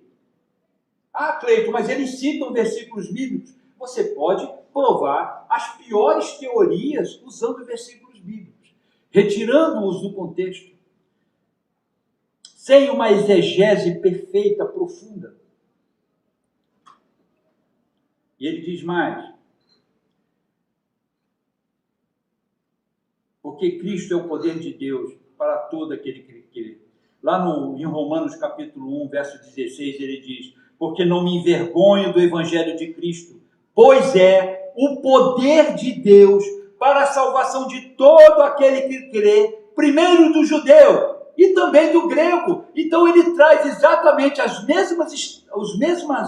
Ah, Cleito, mas eles citam versículos bíblicos. Você pode provar as piores teorias usando versículos bíblicos, retirando-os do contexto, sem uma exegese perfeita, profunda. E ele diz mais, porque Cristo é o poder de Deus para todo aquele que crê. Lá em Romanos capítulo 1, verso 16, ele diz, porque não me envergonho do evangelho de Cristo, pois é o poder de Deus para a salvação de todo aquele que crê, primeiro do judeu e também do grego. Então ele traz exatamente as mesmas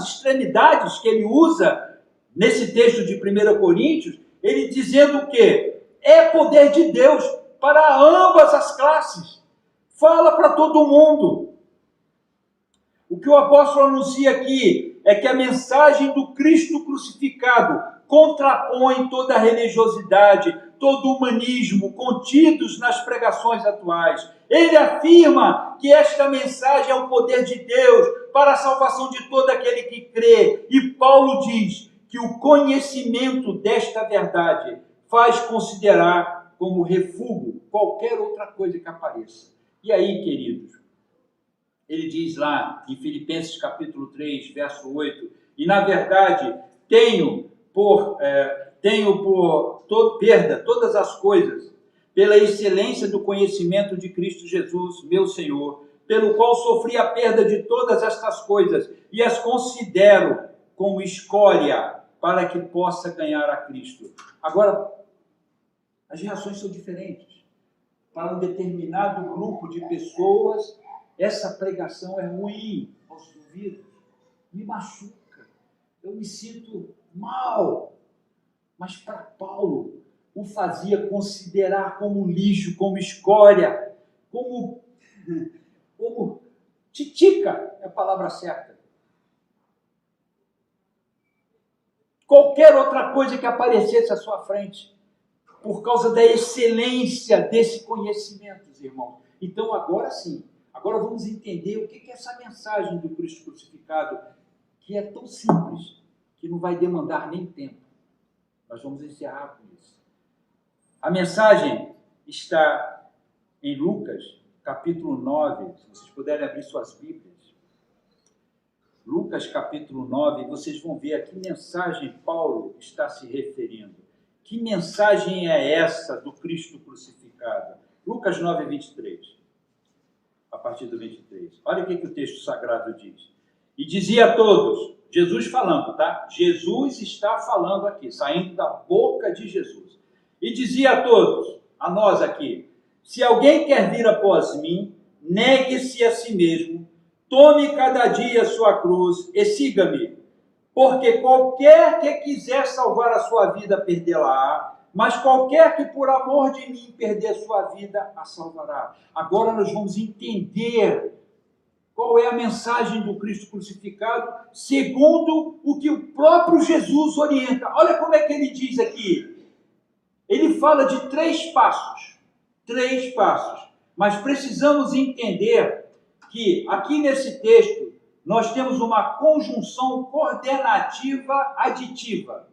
extremidades que ele usa nesse texto de 1 Coríntios, ele dizendo o quê? É poder de Deus para ambas as classes. Fala para todo mundo. O que o apóstolo anuncia aqui é que a mensagem do Cristo crucificado contrapõe toda a religiosidade, todo o humanismo contidos nas pregações atuais. Ele afirma que esta mensagem é o poder de Deus para a salvação de todo aquele que crê. E Paulo diz que o conhecimento desta verdade faz considerar como refúgio qualquer outra coisa que apareça. E aí, queridos, ele diz lá em Filipenses capítulo 3, verso 8, e na verdade tenho por perda todas as coisas, pela excelência do conhecimento de Cristo Jesus, meu Senhor, pelo qual sofri a perda de todas estas coisas e as considero como escória para que possa ganhar a Cristo. Agora, as reações são diferentes. Para um determinado grupo de pessoas, essa pregação é ruim aos ouvidos, me machuca, eu me sinto mal. Mas para Paulo, o fazia considerar como lixo, como escória, como titica, é a palavra certa. Qualquer outra coisa que aparecesse à sua frente, por causa da excelência desse conhecimento, irmãos. Então, agora sim, agora vamos entender o que é essa mensagem do Cristo crucificado, que é tão simples, que não vai demandar nem tempo. Nós vamos encerrar com isso. A mensagem está em Lucas, capítulo 9, se vocês puderem abrir suas Bíblias. Lucas, capítulo 9, vocês vão ver a que mensagem Paulo está se referindo. Que mensagem é essa do Cristo crucificado? Lucas 9, 23. A partir do 23. Olha o que o texto sagrado diz. E dizia a todos, Jesus falando, tá? Jesus está falando aqui, saindo da boca de Jesus. E dizia a todos, a nós aqui, se alguém quer vir após mim, negue-se a si mesmo, tome cada dia a sua cruz e siga-me. Porque qualquer que quiser salvar a sua vida, perdê-la-á, mas qualquer que por amor de mim perder a sua vida, a salvará. Agora nós vamos entender qual é a mensagem do Cristo crucificado, segundo o que o próprio Jesus orienta. Olha como é que ele diz aqui. Ele fala de 3 passos. 3 passos. Mas precisamos entender que aqui nesse texto nós temos uma conjunção coordenativa aditiva.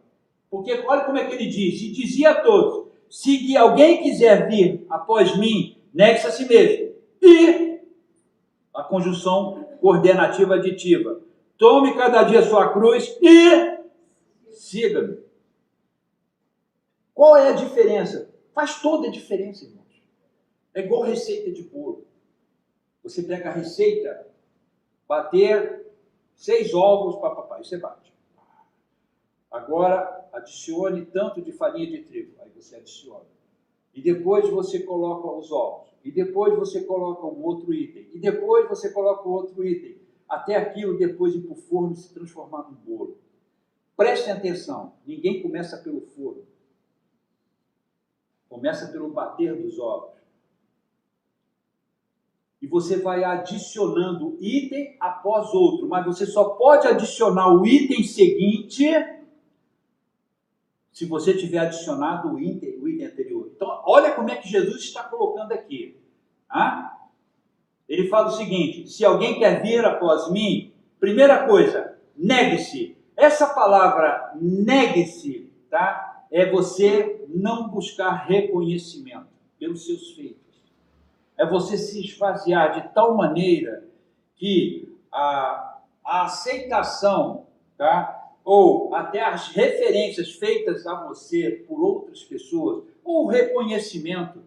Porque olha como é que ele diz. E dizia a todos, se alguém quiser vir após mim, negue-se a si mesmo. E a conjunção coordenativa aditiva. Tome cada dia a sua cruz e siga-me. Qual é a diferença? Faz toda a diferença, irmãos. É igual receita de bolo. Você pega a receita, bater 6 ovos, papapá, e você bate. Agora, adicione tanto de farinha de trigo. Aí você adiciona. E depois você coloca os ovos. E depois você coloca um outro item. E depois você coloca outro item. Até aquilo depois ir para o forno e se transformar num bolo. Prestem atenção. Ninguém começa pelo forno. Começa pelo bater dos ovos. E você vai adicionando item após outro. Mas você só pode adicionar o item seguinte se você tiver adicionado o item anterior. Então, olha como é que Jesus está colocando aqui. Ele fala o seguinte, se alguém quer vir após mim, primeira coisa, negue-se. Essa palavra negue-se, tá? É você não buscar reconhecimento pelos seus feitos. É você se esvaziar de tal maneira que a aceitação, tá? Ou até as referências feitas a você por outras pessoas, ou o reconhecimento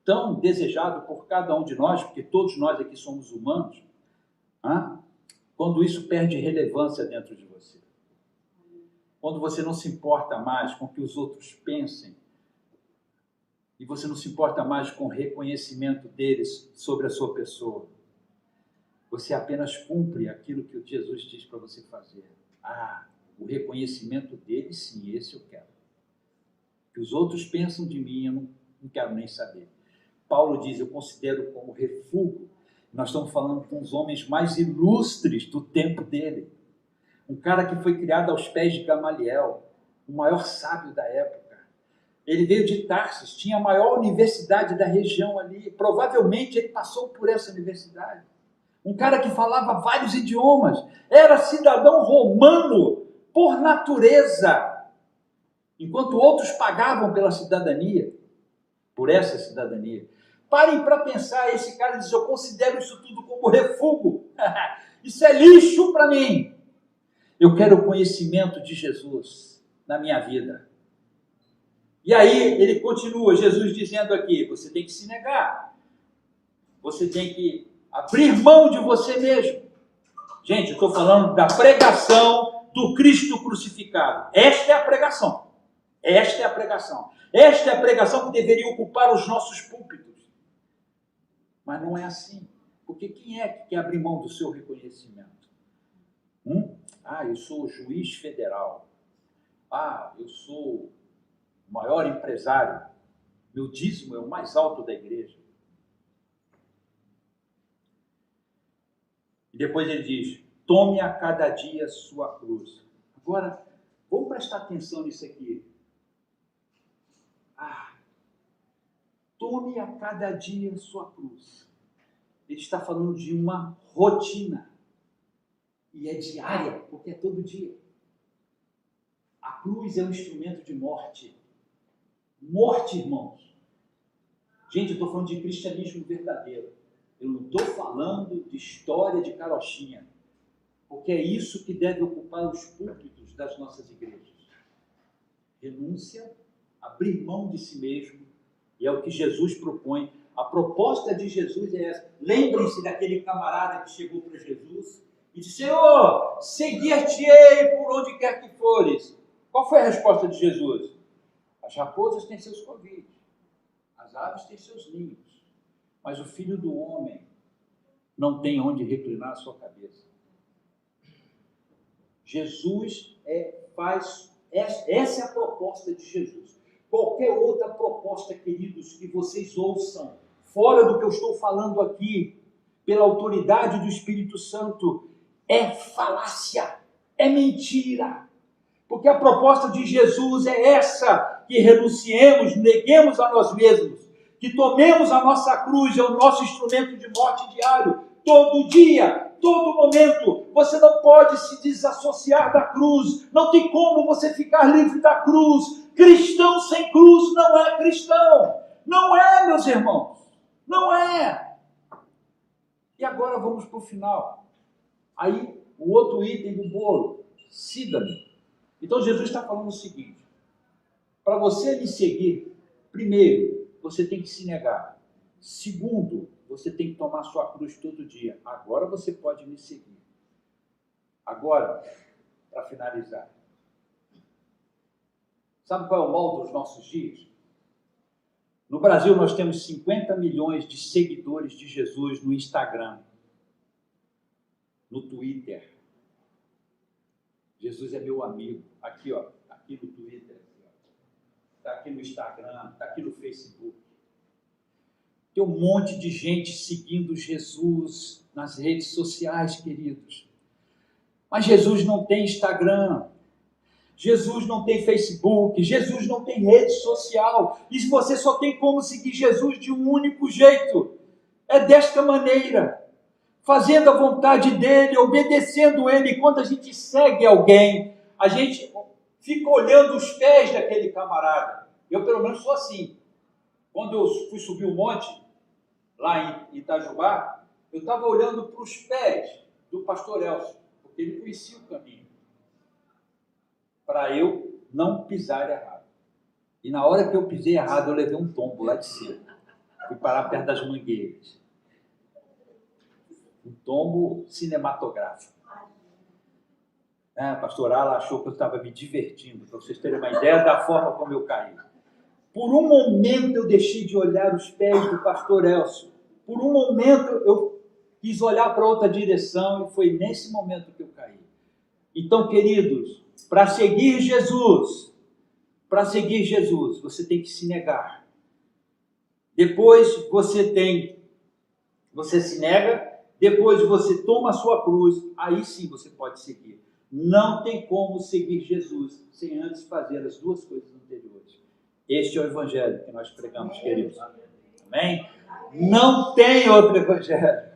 tão desejado por cada um de nós, porque todos nós aqui somos humanos, quando isso perde relevância dentro de você. Quando você não se importa mais com o que os outros pensem, e você não se importa mais com o reconhecimento deles sobre a sua pessoa. Você apenas cumpre aquilo que o Jesus diz para você fazer. O reconhecimento deles, sim, esse eu quero. O que os outros pensam de mim, eu não quero nem saber. Paulo diz, eu considero como refúgio. Nós estamos falando com os homens mais ilustres do tempo dele. Um cara que foi criado aos pés de Gamaliel, o maior sábio da época. Ele veio de Tarsis, tinha a maior universidade da região ali. Provavelmente ele passou por essa universidade. Um cara que falava vários idiomas. Era cidadão romano por natureza. Enquanto outros pagavam pela cidadania, por essa cidadania. Parem para pensar, esse cara diz, eu considero isso tudo como refúgio. Isso é lixo para mim. Eu quero o conhecimento de Jesus na minha vida. E aí ele continua, Jesus dizendo aqui, você tem que se negar. Você tem que abrir mão de você mesmo. Gente, eu estou falando da pregação do Cristo crucificado. Esta é a pregação. Esta é a pregação. Esta é a pregação que deveria ocupar os nossos púlpitos. Mas não é assim. Porque quem é que quer abrir mão do seu reconhecimento? Eu sou juiz federal. Eu sou o maior empresário. Meu dízimo é o mais alto da igreja. E depois ele diz, tome a cada dia sua cruz. Agora, vamos prestar atenção nisso aqui. Tome a cada dia sua cruz. Ele está falando de uma rotina. E é diária, porque é todo dia. A cruz é um instrumento de morte. Morte, irmãos. Gente, eu estou falando de cristianismo verdadeiro. Eu não estou falando de história de carochinha. Porque é isso que deve ocupar os púlpitos das nossas igrejas. Renúncia, abrir mão de si mesmo. E é o que Jesus propõe. A proposta de Jesus é essa. Lembrem-se daquele camarada que chegou para Jesus e disse, Senhor, seguir-te-ei por onde quer que fores. Qual foi a resposta de Jesus? As raposas têm seus covis, as aves têm seus ninhos, mas o Filho do Homem não tem onde reclinar a sua cabeça. Jesus essa é a proposta de Jesus. Qualquer outra proposta, queridos, que vocês ouçam, fora do que eu estou falando aqui, pela autoridade do Espírito Santo, é falácia, é mentira. Porque a proposta de Jesus é essa, que renunciemos, neguemos a nós mesmos, que tomemos a nossa cruz, é o nosso instrumento de morte diário, todo dia, todo momento. Você não pode se desassociar da cruz, não tem como você ficar livre da cruz. Cristão sem cruz não é cristão. Não é, meus irmãos. Não é. E agora vamos para o final. Aí, o outro item do bolo. Siga-me. Então, Jesus está falando o seguinte. Para você me seguir, primeiro, você tem que se negar. Segundo, você tem que tomar sua cruz todo dia. Agora você pode me seguir. Agora, para finalizar. Sabe qual é o mal dos nossos dias? No Brasil, nós temos 50 milhões de seguidores de Jesus no Instagram, no Twitter. Jesus é meu amigo. Aqui, ó, aqui no Twitter. Está aqui no Instagram, está aqui no Facebook. Tem um monte de gente seguindo Jesus nas redes sociais, queridos. Mas Jesus não tem Instagram. Jesus não tem Facebook, Jesus não tem rede social, e você só tem como seguir Jesus de um único jeito, é desta maneira, fazendo a vontade dele, obedecendo ele. Quando a gente segue alguém, a gente fica olhando os pés daquele camarada. Eu pelo menos sou assim. Quando eu fui subir o monte, lá em Itajubá, eu estava olhando para os pés do pastor Elcio, porque ele conhecia o caminho, para eu não pisar errado. E na hora que eu pisei errado, eu levei um tombo lá de cima. Fui parar perto das mangueiras. Um tombo cinematográfico. A pastora Ala achou que eu estava me divertindo, para vocês terem uma ideia da forma como eu caí. Por um momento eu deixei de olhar os pés do pastor Elcio. Por um momento eu quis olhar para outra direção e foi nesse momento que eu caí. Então, queridos, para seguir Jesus, você tem que se negar. Depois você se nega, depois você toma a sua cruz, aí sim você pode seguir. Não tem como seguir Jesus sem antes fazer as duas coisas anteriores. Este é o evangelho que nós pregamos, queridos. Amém? Não tem outro evangelho.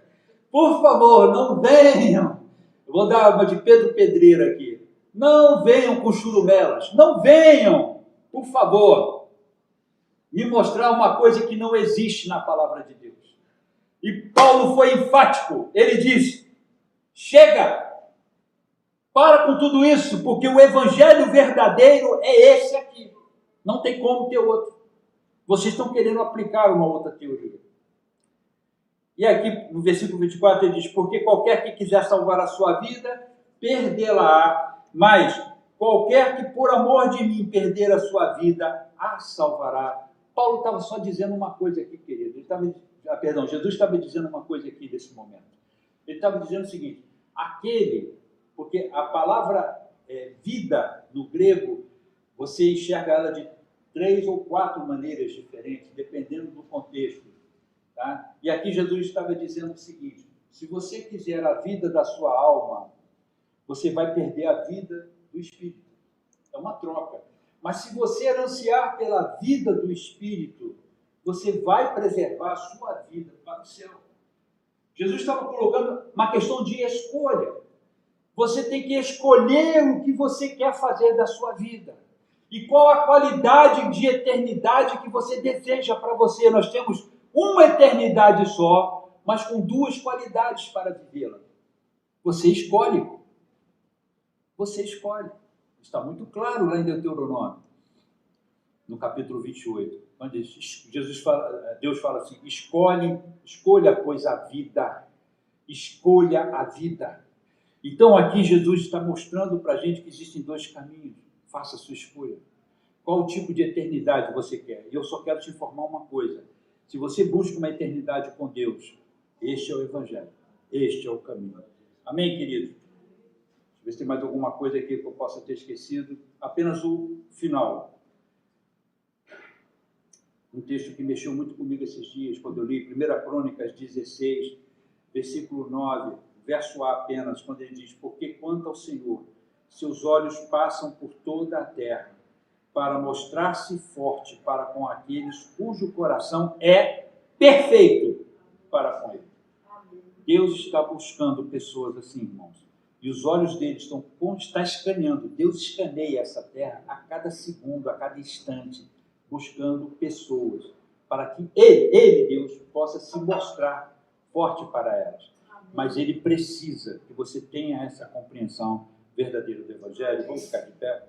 Por favor, não venham. Eu vou dar uma de Pedro Pedreira aqui. Não venham com churumelas. Não venham, por favor. me mostrar uma coisa que não existe na palavra de Deus. E Paulo foi enfático. Ele disse: chega! Para com tudo isso, porque o evangelho verdadeiro é esse aqui. Não tem como ter outro. Vocês estão querendo aplicar uma outra teoria. E aqui no versículo 24 ele diz: porque qualquer que quiser salvar a sua vida, perdê-la-á, mas qualquer que por amor de mim perder a sua vida, a salvará. Paulo estava só dizendo uma coisa aqui, querido. Jesus estava dizendo uma coisa aqui nesse momento. Ele estava dizendo o seguinte: porque a palavra vida no grego, você enxerga ela de 3 ou 4 maneiras diferentes, dependendo do contexto. Tá? E aqui Jesus estava dizendo o seguinte: se você quiser a vida da sua alma, você vai perder a vida do espírito. É uma troca. Mas se você ansiar pela vida do espírito, você vai preservar a sua vida para o céu. Jesus estava colocando uma questão de escolha. Você tem que escolher o que você quer fazer da sua vida. E qual a qualidade de eternidade que você deseja para você. Nós temos uma eternidade só, mas com 2 qualidades para vivê-la. Você escolhe. Você escolhe. Está muito claro lá em Deuteronômio, no capítulo 28, onde Deus fala assim: escolha, pois, a vida. Escolha a vida. Então aqui Jesus está mostrando para a gente que existem 2 caminhos. Faça a sua escolha. Qual tipo de eternidade você quer? E eu só quero te informar uma coisa: se você busca uma eternidade com Deus, este é o Evangelho, este é o caminho. Amém, querido? Deixa eu ver se tem mais alguma coisa aqui que eu possa ter esquecido. Apenas o final. Um texto que mexeu muito comigo esses dias, quando eu li 1 Crônicas 16, versículo 9, verso A apenas, quando ele diz: porque quanto ao Senhor, seus olhos passam por toda a terra, para mostrar-se forte para com aqueles cujo coração é perfeito para com ele. Deus está buscando pessoas assim, irmãos. E os olhos dele estão escaneando. Deus escaneia essa terra a cada segundo, a cada instante, buscando pessoas, para que ele, Deus, possa se mostrar forte para elas. Mas ele precisa que você tenha essa compreensão verdadeira do Evangelho. Vamos ficar de pé.